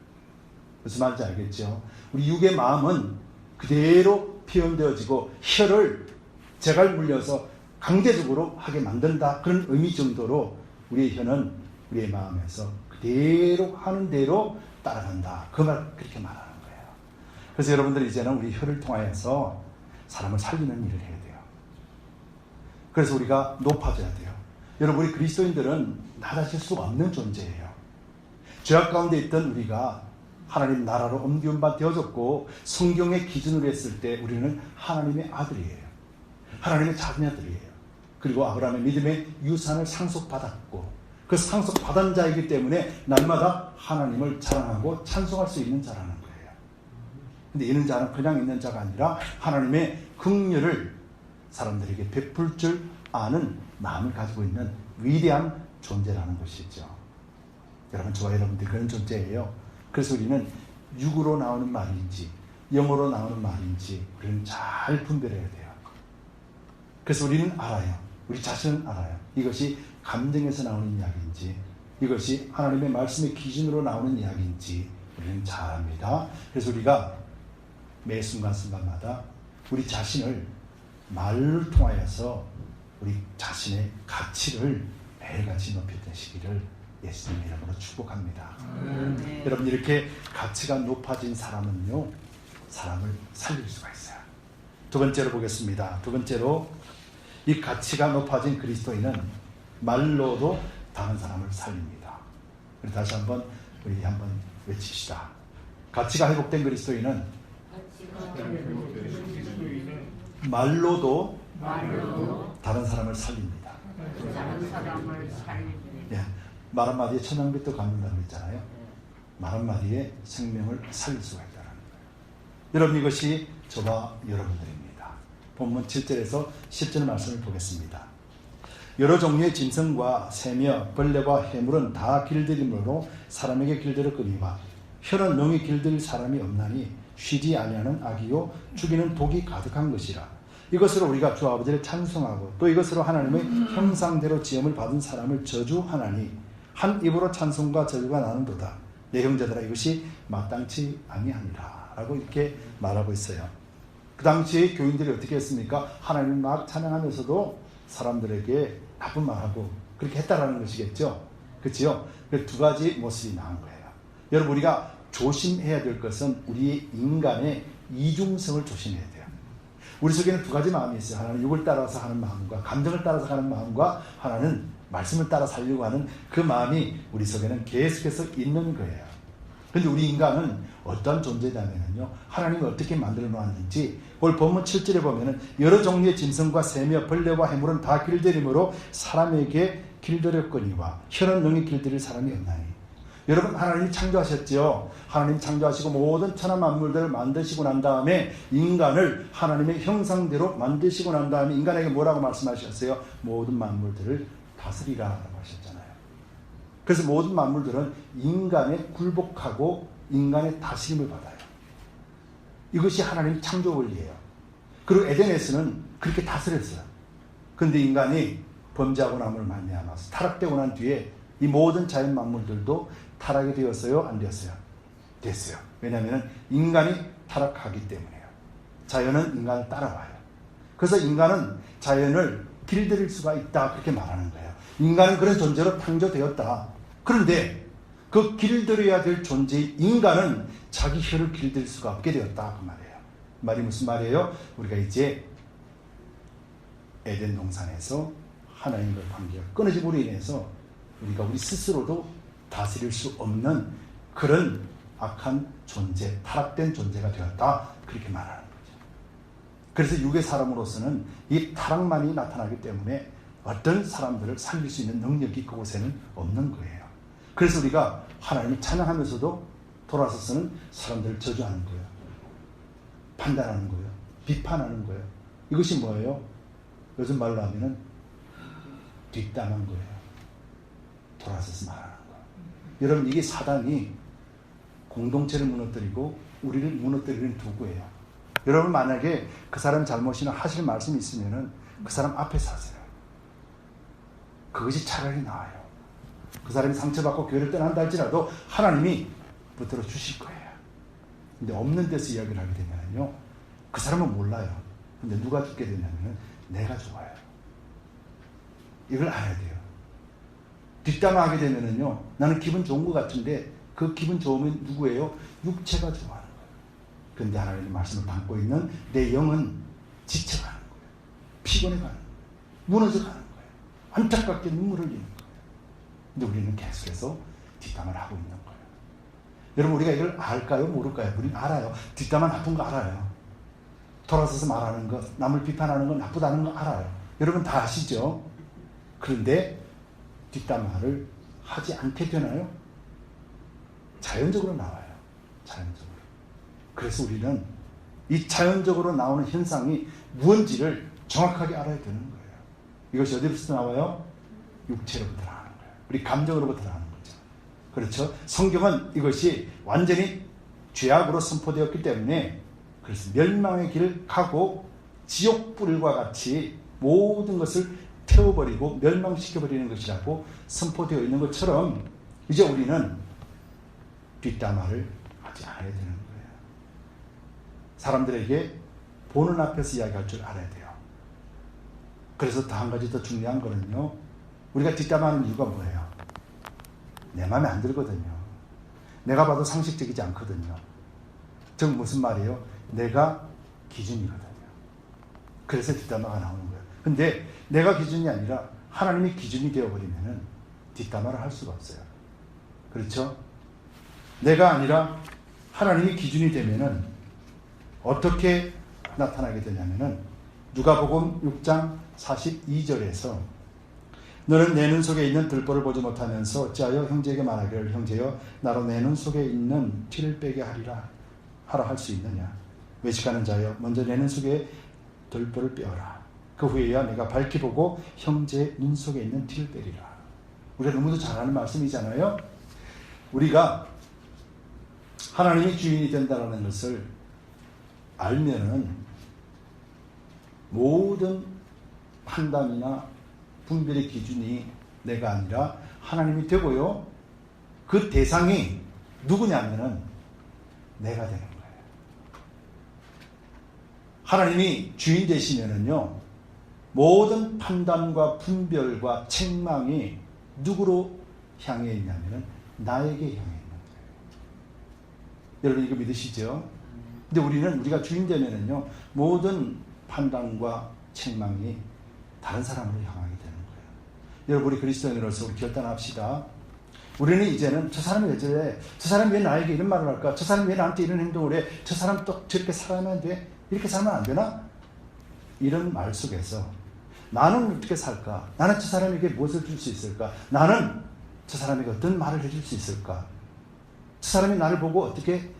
무슨 말인지 알겠죠? 우리 육의 마음은 그대로 표현되어지고 혀를 재갈 물려서 강제적으로 하게 만든다, 그런 의미 정도로 우리의 혀는 우리의 마음에서 그대로 하는 대로 따라간다, 그렇게 말하는 거예요. 그래서 여러분들 이제는 우리 혀를 통하여서 사람을 살리는 일을 해야 돼요. 그래서 우리가 높아져야 돼요. 여러분, 우리 그리스도인들은 낮아질 수가 없는 존재예요. 죄악 가운데 있던 우리가 하나님 나라로 옮겨온 바 되어졌고, 성경의 기준으로 했을 때 우리는 하나님의 아들이에요. 하나님의 자녀들이에요. 그리고 아브라함의 믿음의 유산을 상속받았고, 그 상속받은 자이기 때문에 날마다 하나님을 자랑하고 찬송할 수 있는 자라는 거예요. 근데 이런 자는 그냥 있는 자가 아니라 하나님의 긍휼을 사람들에게 베풀 줄 아는 마음을 가지고 있는 위대한 존재라는 것이죠. 여러분, 저와 여러분들이 그런 존재예요. 그래서 우리는 육으로 나오는 말인지 영어로 나오는 말인지 우리는 잘 분별해야 돼요. 그래서 우리는 알아요. 우리 자신은 알아요. 이것이 감정에서 나오는 이야기인지, 이것이 하나님의 말씀의 기준으로 나오는 이야기인지 우리는 잘 압니다. 그래서 우리가 매 순간순간마다 우리 자신을 말을 통하여서 우리 자신의 가치를 매일같이 높여드시기를 예수님 이름으로 축복합니다. 여러분, 이렇게 가치가 높아진 사람은요, 사람을 살릴 수가 있어요. 두 번째로 보겠습니다. 두 번째로, 이 가치가 높아진 그리스도인은 말로도 다른 사람을 살립니다. 우리 다시 한번 외칩시다. 가치가 회복된 그리스도인은 말로도 다른 사람을 살립니다. 다른 사람을 살립니다. 예, 말 한마디에 천냥빚도 갚는다고 했잖아요. 말 한마디에 생명을 살릴 수가 있다는 거예요. 여러분, 이것이 저와 여러분들입니다. 본문 7절에서 10절 말씀을 보겠습니다. 여러 종류의 짐승과 새며 벌레와 해물은 다 길들임으로 사람에게 길들였거니와 혀는 능히 길들일 사람이 없나니 쉬지 아니하는 악이요 죽이는 독이 가득한 것이라. 이것으로 우리가 주 아버지를 찬송하고 또 이것으로 하나님의 형상대로 지음을 받은 사람을 저주하나니 한 입으로 찬송과 저주가 나는도다. 내 형제들아, 이것이 마땅치 아니하니라 라고 이렇게 말하고 있어요. 그 당시에 교인들이 어떻게 했습니까? 하나님을 막 찬양하면서도 사람들에게 나쁜 말하고 그렇게 했다라는 것이겠죠. 그렇죠? 두 가지 모습이 나온 거예요. 여러분, 우리가 조심해야 될 것은 우리의 인간의 이중성을 조심해야 돼요. 우리 속에는 두 가지 마음이 있어요. 하나는 육을 따라서 하는 마음과 감정을 따라서 하는 마음과, 하나는 말씀을 따라 살려고 하는 그 마음이 우리 속에는 계속해서 있는 거예요. 그런데 우리 인간은 어떤 존재냐면요, 하나님이 어떻게 만들어 놓았는지 오늘 본문 7절에 보면은 여러 종류의 짐승과 새며 벌레와 해물은 다 길들임으로 사람에게 길들였거니와 혀는 능히 길들일 사람이 없나니. 여러분, 하나님이 창조하셨죠. 하나님 창조하시고 모든 천하 만물들을 만드시고 난 다음에 인간을 하나님의 형상대로 만드시고 난 다음에 인간에게 뭐라고 말씀하셨어요? 모든 만물들을 다스리라라고 하셨잖아요. 그래서 모든 만물들은 인간에 굴복하고 인간의 다스림을 받아요. 이것이 하나님 창조 원리예요. 그리고 에덴에서는 그렇게 다스렸어요. 그런데 인간이 범죄하고 남을 말미암아서 타락되고 난 뒤에 이 모든 자연 만물들도 타락이 되었어요? 안 되었어요? 됐어요. 왜냐하면 인간이 타락하기 때문에요. 자연은 인간을 따라와요. 그래서 인간은 자연을 길들일 수가 있다, 그렇게 말하는 거예요. 인간은 그런 존재로 창조되었다. 그런데 그 길들여야 될 존재의 인간은 자기 혀를 길들 수가 없게 되었다, 그 말이에요. 말이 무슨 말이에요? 우리가 이제 에덴 동산에서 하나님과 관계가 끊어짐으로 인해서 우리가 우리 스스로도 다스릴 수 없는 그런 악한 존재, 타락된 존재가 되었다, 그렇게 말하는 거죠. 그래서 육의 사람으로서는 이 타락만이 나타나기 때문에 어떤 사람들을 살릴 수 있는 능력이 그곳에는 없는 거예요. 그래서 우리가 하나님을 찬양하면서도 돌아서서는 사람들을 저주하는 거예요. 판단하는 거예요. 비판하는 거예요. 이것이 뭐예요? 요즘 말로 하면은 뒷담한 거예요. 돌아서서 말하는 거예요. 여러분, 이게 사단이 공동체를 무너뜨리고 우리를 무너뜨리는 도구예요. 여러분, 만약에 그 사람 잘못이나 하실 말씀이 있으면은 그 사람 앞에서 하세요. 그것이 차라리 나아요. 그 사람이 상처받고 교회를 떠난다 할지라도 하나님이 붙들어 주실 거예요. 근데 없는 데서 이야기를 하게 되면요, 그 사람은 몰라요. 근데 누가 죽게 되냐면은 내가 죽어요. 이걸 알아야 돼요. 뒷담화하게 되면은요, 나는 기분 좋은 것 같은데 그 기분 좋으면 누구예요? 육체가 좋아하는 거예요. 그런데 하나님의 말씀을 담고 있는 내 영은 지쳐가는 거예요. 피곤해가는 거예요. 무너져가는 거예요. 안타깝게 눈물을 흘리는 거예요. 근데 우리는 계속해서 뒷담을 하고 있는 거예요. 여러분, 우리가 이걸 알까요? 모를까요? 우리는 알아요. 뒷담화 나쁜 거 알아요. 돌아서서 말하는 것, 남을 비판하는 건 나쁘다는 거 알아요. 여러분 다 아시죠? 그런데 뒷담화를 하지 않게 되나요? 자연적으로 나와요. 자연적으로. 그래서 우리는 이 자연적으로 나오는 현상이 무엇인지를 정확하게 알아야 되는 거예요. 이것이 어디로부터 나와요? 육체로부터 나오는 거예요. 우리 감정으로부터 나오는 거죠. 그렇죠? 성경은 이것이 완전히 죄악으로 선포되었기 때문에, 그래서 멸망의 길을 가고 지옥불과 같이 모든 것을 태워버리고 멸망시켜버리는 것이라고 선포되어 있는 것처럼, 이제 우리는 뒷담화를 하지 않아야 되는 거예요. 사람들에게 보는 앞에서 이야기할 줄 알아야 돼요. 그래서 또 한 가지 더 중요한 거는요, 우리가 뒷담화하는 이유가 뭐예요? 내 마음에 안 들거든요. 내가 봐도 상식적이지 않거든요. 즉 무슨 말이에요? 내가 기준이거든요. 그래서 뒷담화가 나오는 거예요. 근데 내가 기준이 아니라 하나님이 기준이 되어버리면은 뒷담화를 할 수가 없어요. 그렇죠? 내가 아니라 하나님이 기준이 되면은 어떻게 나타나게 되냐면은 누가복음 6장 42절에서 너는 내 눈 속에 있는 들보를 보지 못하면서 어찌하여 형제에게 말하기를 형제여 나로 내 눈 속에 있는 티를 빼게 하라 할 수 있느냐. 외식하는 자여 먼저 내 눈 속에 들보를 빼어라. 그 후에야 내가 밝히 보고 형제의 눈 속에 있는 티를 빼리라. 우리가 너무도 잘 아는 말씀이잖아요. 우리가 하나님이 주인이 된다는 것을 알면은 모든 판단이나 분별의 기준이 내가 아니라 하나님이 되고요. 그 대상이 누구냐면은 내가 되는 거예요. 하나님이 주인 되시면은요, 모든 판단과 분별과 책망이 누구로 향해 있냐면은 나에게 향해 있는 거예요. 여러분 이거 믿으시죠? 근데 우리가 주인 되면은요, 모든 판단과 책망이 다른 사람으로 향하게 되는 거예요. 여러분 우리 그리스도인으로서 우리 결단합시다. 우리는 이제는 저 사람이 왜 저래? 저 사람이 왜 나에게 이런 말을 할까? 저 사람이 왜 나한테 이런 행동을 해? 저 사람 또 저렇게 살아면 안 돼? 이렇게 살면 안 되나? 이런 말 속에서 나는 어떻게 살까? 나는 저 사람에게 무엇을 줄 수 있을까? 나는 저 사람에게 어떤 말을 해줄 수 있을까? 저 사람이 나를 보고 어떻게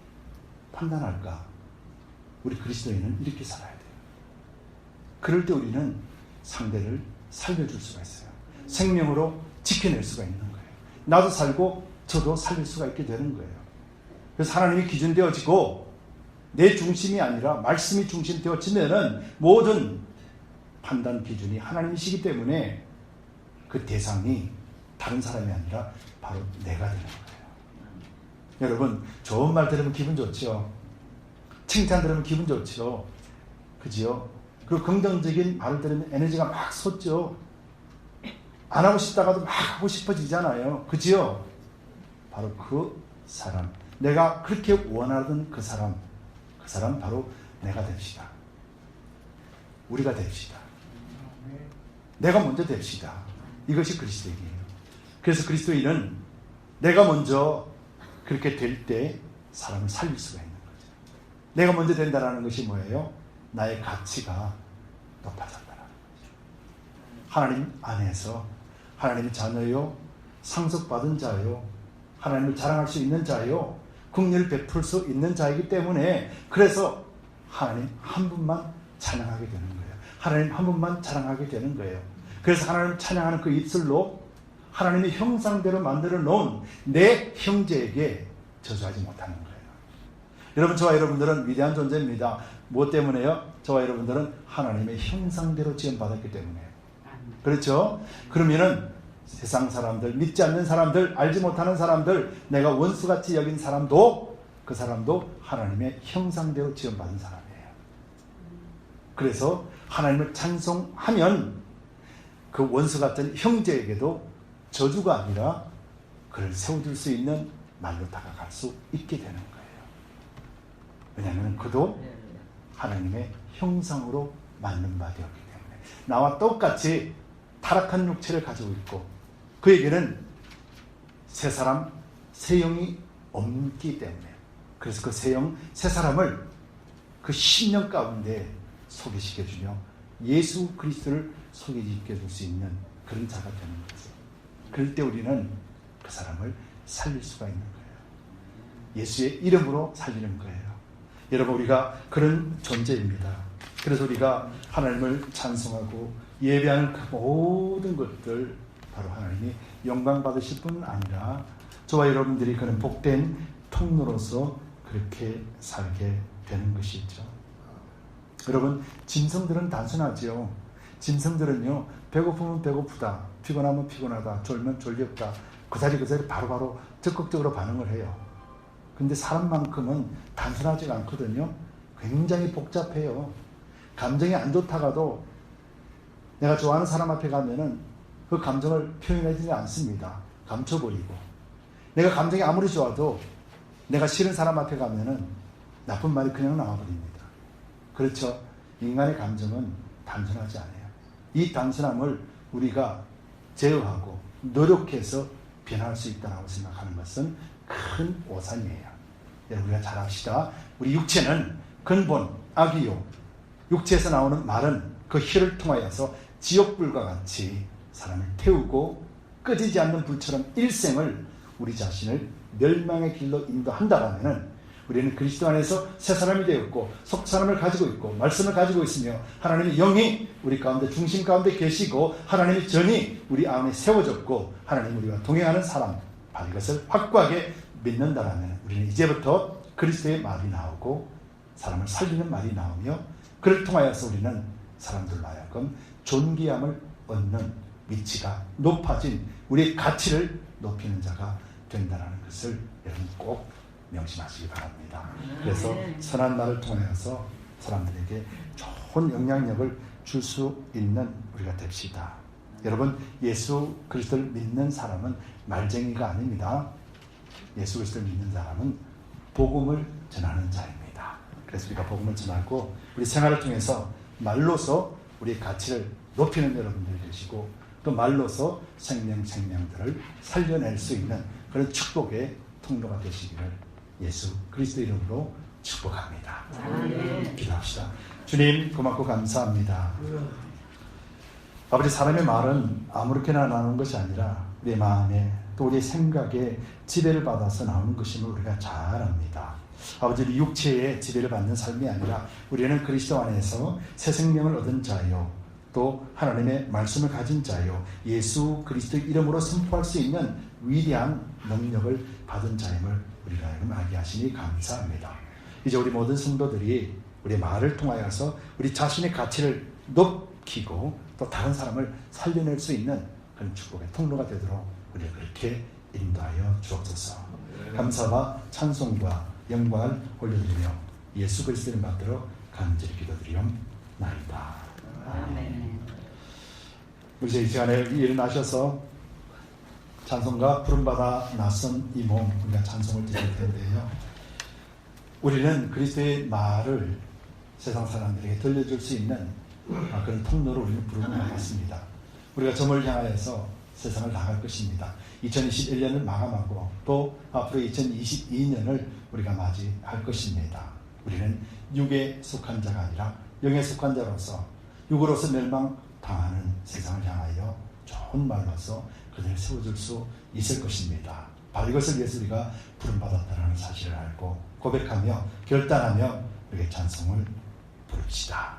판단할까? 우리 그리스도인은 이렇게 살아야 돼요. 그럴 때 우리는 상대를 살려줄 수가 있어요. 생명으로 지켜낼 수가 있는 거예요. 나도 살고 저도 살릴 수가 있게 되는 거예요. 그래서 하나님이 기준 되어지고 내 중심이 아니라 말씀이 중심 되어지면은 모든 판단 기준이 하나님이시기 때문에 그 대상이 다른 사람이 아니라 바로 내가 되는 거예요. 여러분 좋은 말 들으면 기분 좋죠. 칭찬 들으면 기분 좋죠. 그지요? 그리고 긍정적인 말을 들으면 에너지가 막 솟죠. 안 하고 싶다가도 막 하고 싶어지잖아요. 그지요? 바로 그 사람, 내가 그렇게 원하던 그 사람 바로 내가 됩시다. 우리가 됩시다. 내가 먼저 됩시다. 이것이 그리스도인이에요. 그래서 그리스도인은 내가 먼저 그렇게 될 때 사람을 살릴 수가 있는 거죠. 내가 먼저 된다는 것이 뭐예요? 나의 가치가 높아졌다는 거죠. 하나님 안에서 하나님의 자녀요, 상속받은 자요, 하나님을 자랑할 수 있는 자요, 긍휼을 베풀 수 있는 자이기 때문에 그래서 하나님 한 분만 찬양하게 되는 거예요. 하나님 한 분만 자랑하게 되는 거예요. 그래서 하나님 찬양하는 그 입술로 하나님의 형상대로 만들어 놓은 내 형제에게 저주하지 못하는 거예요. 여러분 저와 여러분들은 위대한 존재입니다. 무엇 때문에요? 저와 여러분들은 하나님의 형상대로 지음받았기 때문에. 그렇죠? 그러면은 세상 사람들, 믿지 않는 사람들, 알지 못하는 사람들, 내가 원수같이 여긴 사람도 그 사람도 하나님의 형상대로 지음받은 사람이에요. 그래서 하나님을 찬송하면 그 원수 같은 형제에게도 저주가 아니라 그를 세워줄 수 있는 말로 다가갈 수 있게 되는 거예요. 왜냐하면 그도 하나님의 형상으로 만든 바 되었기 때문에 나와 똑같이 타락한 육체를 가지고 있고 그에게는 새 사람, 새 영이 없기 때문에 그래서 그 새 영, 새 사람을 그 신령 가운데 소개시켜주며 예수 그리스도를 소개시켜줄 수 있는 그런 자가 되는 거죠. 그럴 때 우리는 그 사람을 살릴 수가 있는 거예요. 예수의 이름으로 살리는 거예요. 여러분 우리가 그런 존재입니다. 그래서 우리가 하나님을 찬송하고 예배하는 그 모든 것들 바로 하나님이 영광 받으실 뿐 아니라 저와 여러분들이 그런 복된 통로로서 그렇게 살게 되는 것이죠. 여러분 짐승들은 단순하죠. 짐승들은요 배고프면 배고프다, 피곤하면 피곤하다, 졸면 졸렸다, 그 자리 바로바로 적극적으로 반응을 해요. 근데 사람만큼은 단순하지가 않거든요. 굉장히 복잡해요. 감정이 안 좋다가도 내가 좋아하는 사람 앞에 가면은 그 감정을 표현하지 않습니다. 감춰버리고. 내가 감정이 아무리 좋아도 내가 싫은 사람 앞에 가면은 나쁜 말이 그냥 나와버립니다. 그렇죠? 인간의 감정은 단순하지 않아요. 이 단순함을 우리가 제어하고 노력해서 변할 수 있다고 생각하는 것은 큰 오산이에요. 우리가 잘 합시다. 우리 육체는 근본 악이요, 육체에서 나오는 말은 그 혀를 통하여서 지옥불과 같이 사람을 태우고 꺼지지 않는 불처럼 일생을 우리 자신을 멸망의 길로 인도한다라면 우리는 그리스도 안에서 새 사람이 되었고 속 사람을 가지고 있고 말씀을 가지고 있으며 하나님의 영이 우리 가운데 중심 가운데 계시고 하나님의 전이 우리 안에 세워졌고 하나님 우리와 동행하는 사람 바로 이것을 확고하게 믿는다라면 우리는 이제부터 그리스도의 말이 나오고 사람을 살리는 말이 나오며 그를 통하여서 우리는 사람들로 하여금 존귀함을 얻는 위치가 높아진 우리의 가치를 높이는 자가 된다는 것을 여러분 꼭 명심하시기 바랍니다. 그래서 선한 말을 통하여서 사람들에게 좋은 영향력을 줄 수 있는 우리가 됩시다. 여러분, 예수 그리스도를 믿는 사람은 말쟁이가 아닙니다. 예수 그리스도를 믿는 사람은 복음을 전하는 자입니다. 그래서 우리가 복음을 전하고 우리 생활을 통해서 말로서 우리의 가치를 높이는 여러분들이 되시고 또 말로서 생명들을 살려낼 수 있는 그런 축복의 통로가 되시기를 예수 그리스도 이름으로 축복합니다. 기도합시다. 주님 고맙고 감사합니다. 아버지, 사람의 말은 아무렇게나 나오는 것이 아니라 우리의 마음에 또 우리의 생각에 지배를 받아서 나오는 것임을 우리가 잘 압니다. 아버지, 우리 육체의 지배를 받는 삶이 아니라 우리는 그리스도 안에서 새 생명을 얻은 자요 또 하나님의 말씀을 가진 자요 예수 그리스도의 이름으로 선포할 수 있는 위대한 능력을 받은 자임을 우리가 알게 하시니 감사합니다. 이제 우리 모든 성도들이 우리의 말을 통하여서 우리 자신의 가치를 높이고 또 다른 사람을 살려낼 수 있는 그런 축복의 통로가 되도록 우리가 그렇게 인도하여 주옵소서. 감사와 찬송과 영광을 올려드리며 예수 그리스도를 받들어 간절히 기도드리옵나이다. 아멘. 우리 이제 이 시간에 일어나셔서 찬송가 부름받아 낯선 이 몸 우리가 찬송을 드릴 텐데요. 우리는 그리스도의 말을 세상 사람들에게 들려줄 수 있는 그런 통로로 우리는 부름을 받았습니다. 우리가 점을 향하여서 세상을 나갈 것입니다. 2021년을 마감하고 또 앞으로 2022년을 우리가 맞이할 것입니다. 우리는 육에 속한 자가 아니라 영에 속한 자로서 육으로서 멸망당하는 세상을 향하여 좋은 말로서 그들을 세워줄 수 있을 것입니다. 바로 이것을 위해서 우리가 부름받았다는 사실을 알고 고백하며 결단하며 우리의 찬송을 부릅시다.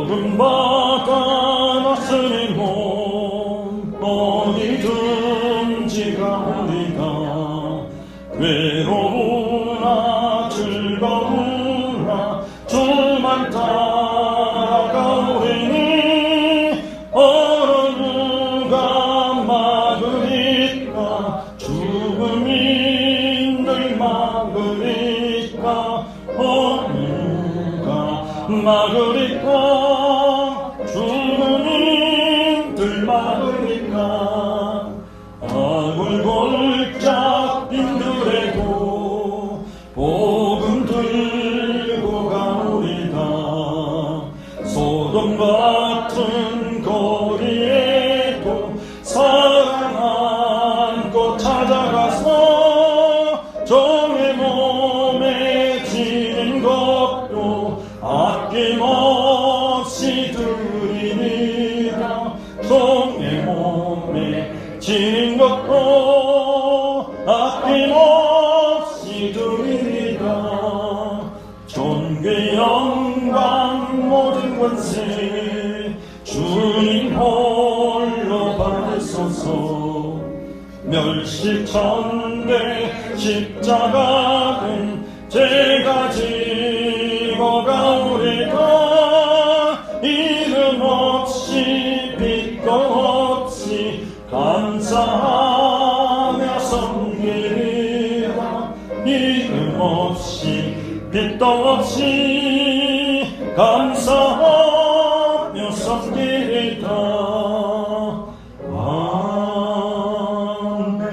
부름받아 낯선 몸 어디든지 가리라. 외로우나 즐거우나 주만 따라가오리니 어느 누가 막으리까. 죽음이 늘 막으리까. 어느 누가 막으리까. 죽음이 늘 막으리까. 악을 골짝 힘들어도 복음 들고 가오리다. 소돔 같은 거리에도 사랑 안고 찾아가서 종의 몸에 지는 것도 아낌없이 드리니라. 종의 몸에 지는 것도 아낌없이 드리리라. 존귀 영광 모든 권세 주님 홀로 받으소서. 멸시천대 십자가는 제가 지고 가오리까. 이름 없이 빛도 없이 감사하며 섬기리라. 이름 없이 빛도 없이 감사하며 섬기리라.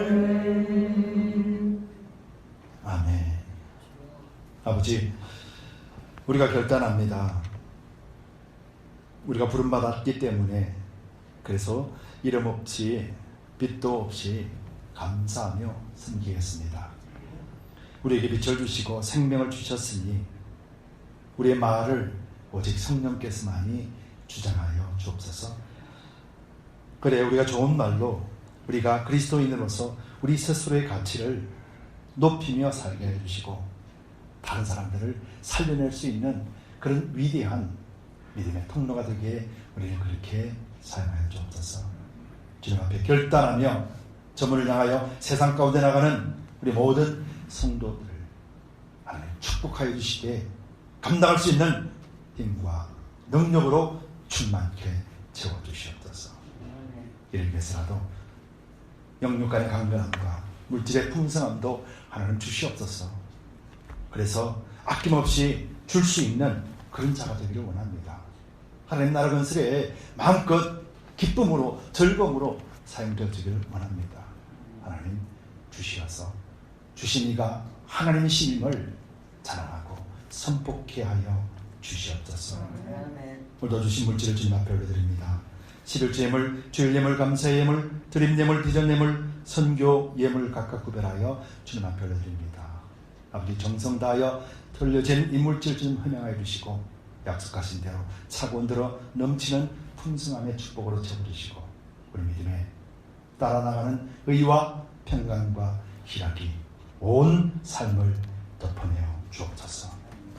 아멘. 아멘. 아버지, 우리가 결단합니다. 우리가 부름받았기 때문에 그래서 이름 없이 빛도 없이 감사하며 섬기겠습니다. 우리에게 빛을 주시고 생명을 주셨으니 우리의 말을 오직 성령께서만이 주장하여 주옵소서. 그래 우리가 좋은 말로 우리가 그리스도인으로서 우리 스스로의 가치를 높이며 살게 해주시고 다른 사람들을 살려낼 수 있는 그런 위대한 믿음의 통로가 되기에 우리를 그렇게 사용하여 주옵소서. 주님 앞에 결단하며 저물을 향하여 세상 가운데 나가는 우리 모든 성도들을 하나님 축복하여 주시되 감당할 수 있는 힘과 능력으로 충만케 채워주시옵소서. 이를 위해서라도 영육 간의 강건함과 물질의 풍성함도 하나님 주시옵소서. 그래서 아낌없이 줄 수 있는 그런 자가 되기를 원합니다. 하나님 나라 건설에 마음껏 기쁨으로 즐거움으로 사용되어지기를 원합니다. 하나님 주시어서 주신 이가 하나님이심을 자랑하고 선포케 하여 주시옵소서. 오늘도 주신 물질을 주님 앞에 올려드립니다. 11주 예물, 주일 예물, 감사의 예물, 드림 예물, 비전 예물, 선교 예물 각각 구별하여 주님 앞에 올려드립니다. 아버지 정성 다하여 돌려진 이 물질 주님 헌양하여 주시고 약속하신 대로 차고 들어 넘치는 풍성함의 축복으로 채워주시고 우리 믿음에 따라 나가는 의와 평강과 희락이 온 삶을 덮어내어 주옵소서.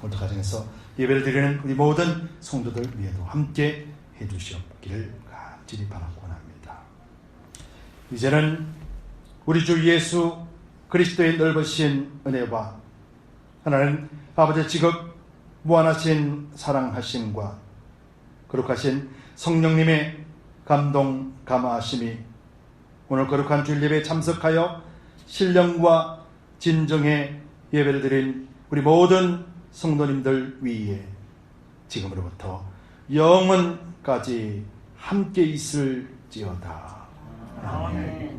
오늘도 가정에서 예배를 드리는 우리 모든 성도들 위에도 함께 해주시옵기를 간절히 바라고 원합니다. 이제는 우리 주 예수 그리스도의 넓으신 은혜와 하나님 아버지의 지극 무한하신 사랑하심과 거룩하신 성령님의 감동 감화하심이 오늘 거룩한 주일 예배에 참석하여 신령과 진정의 예배를 드린 우리 모든 성도님들 위에 지금으로부터 영원까지 함께 있을지어다. 아멘.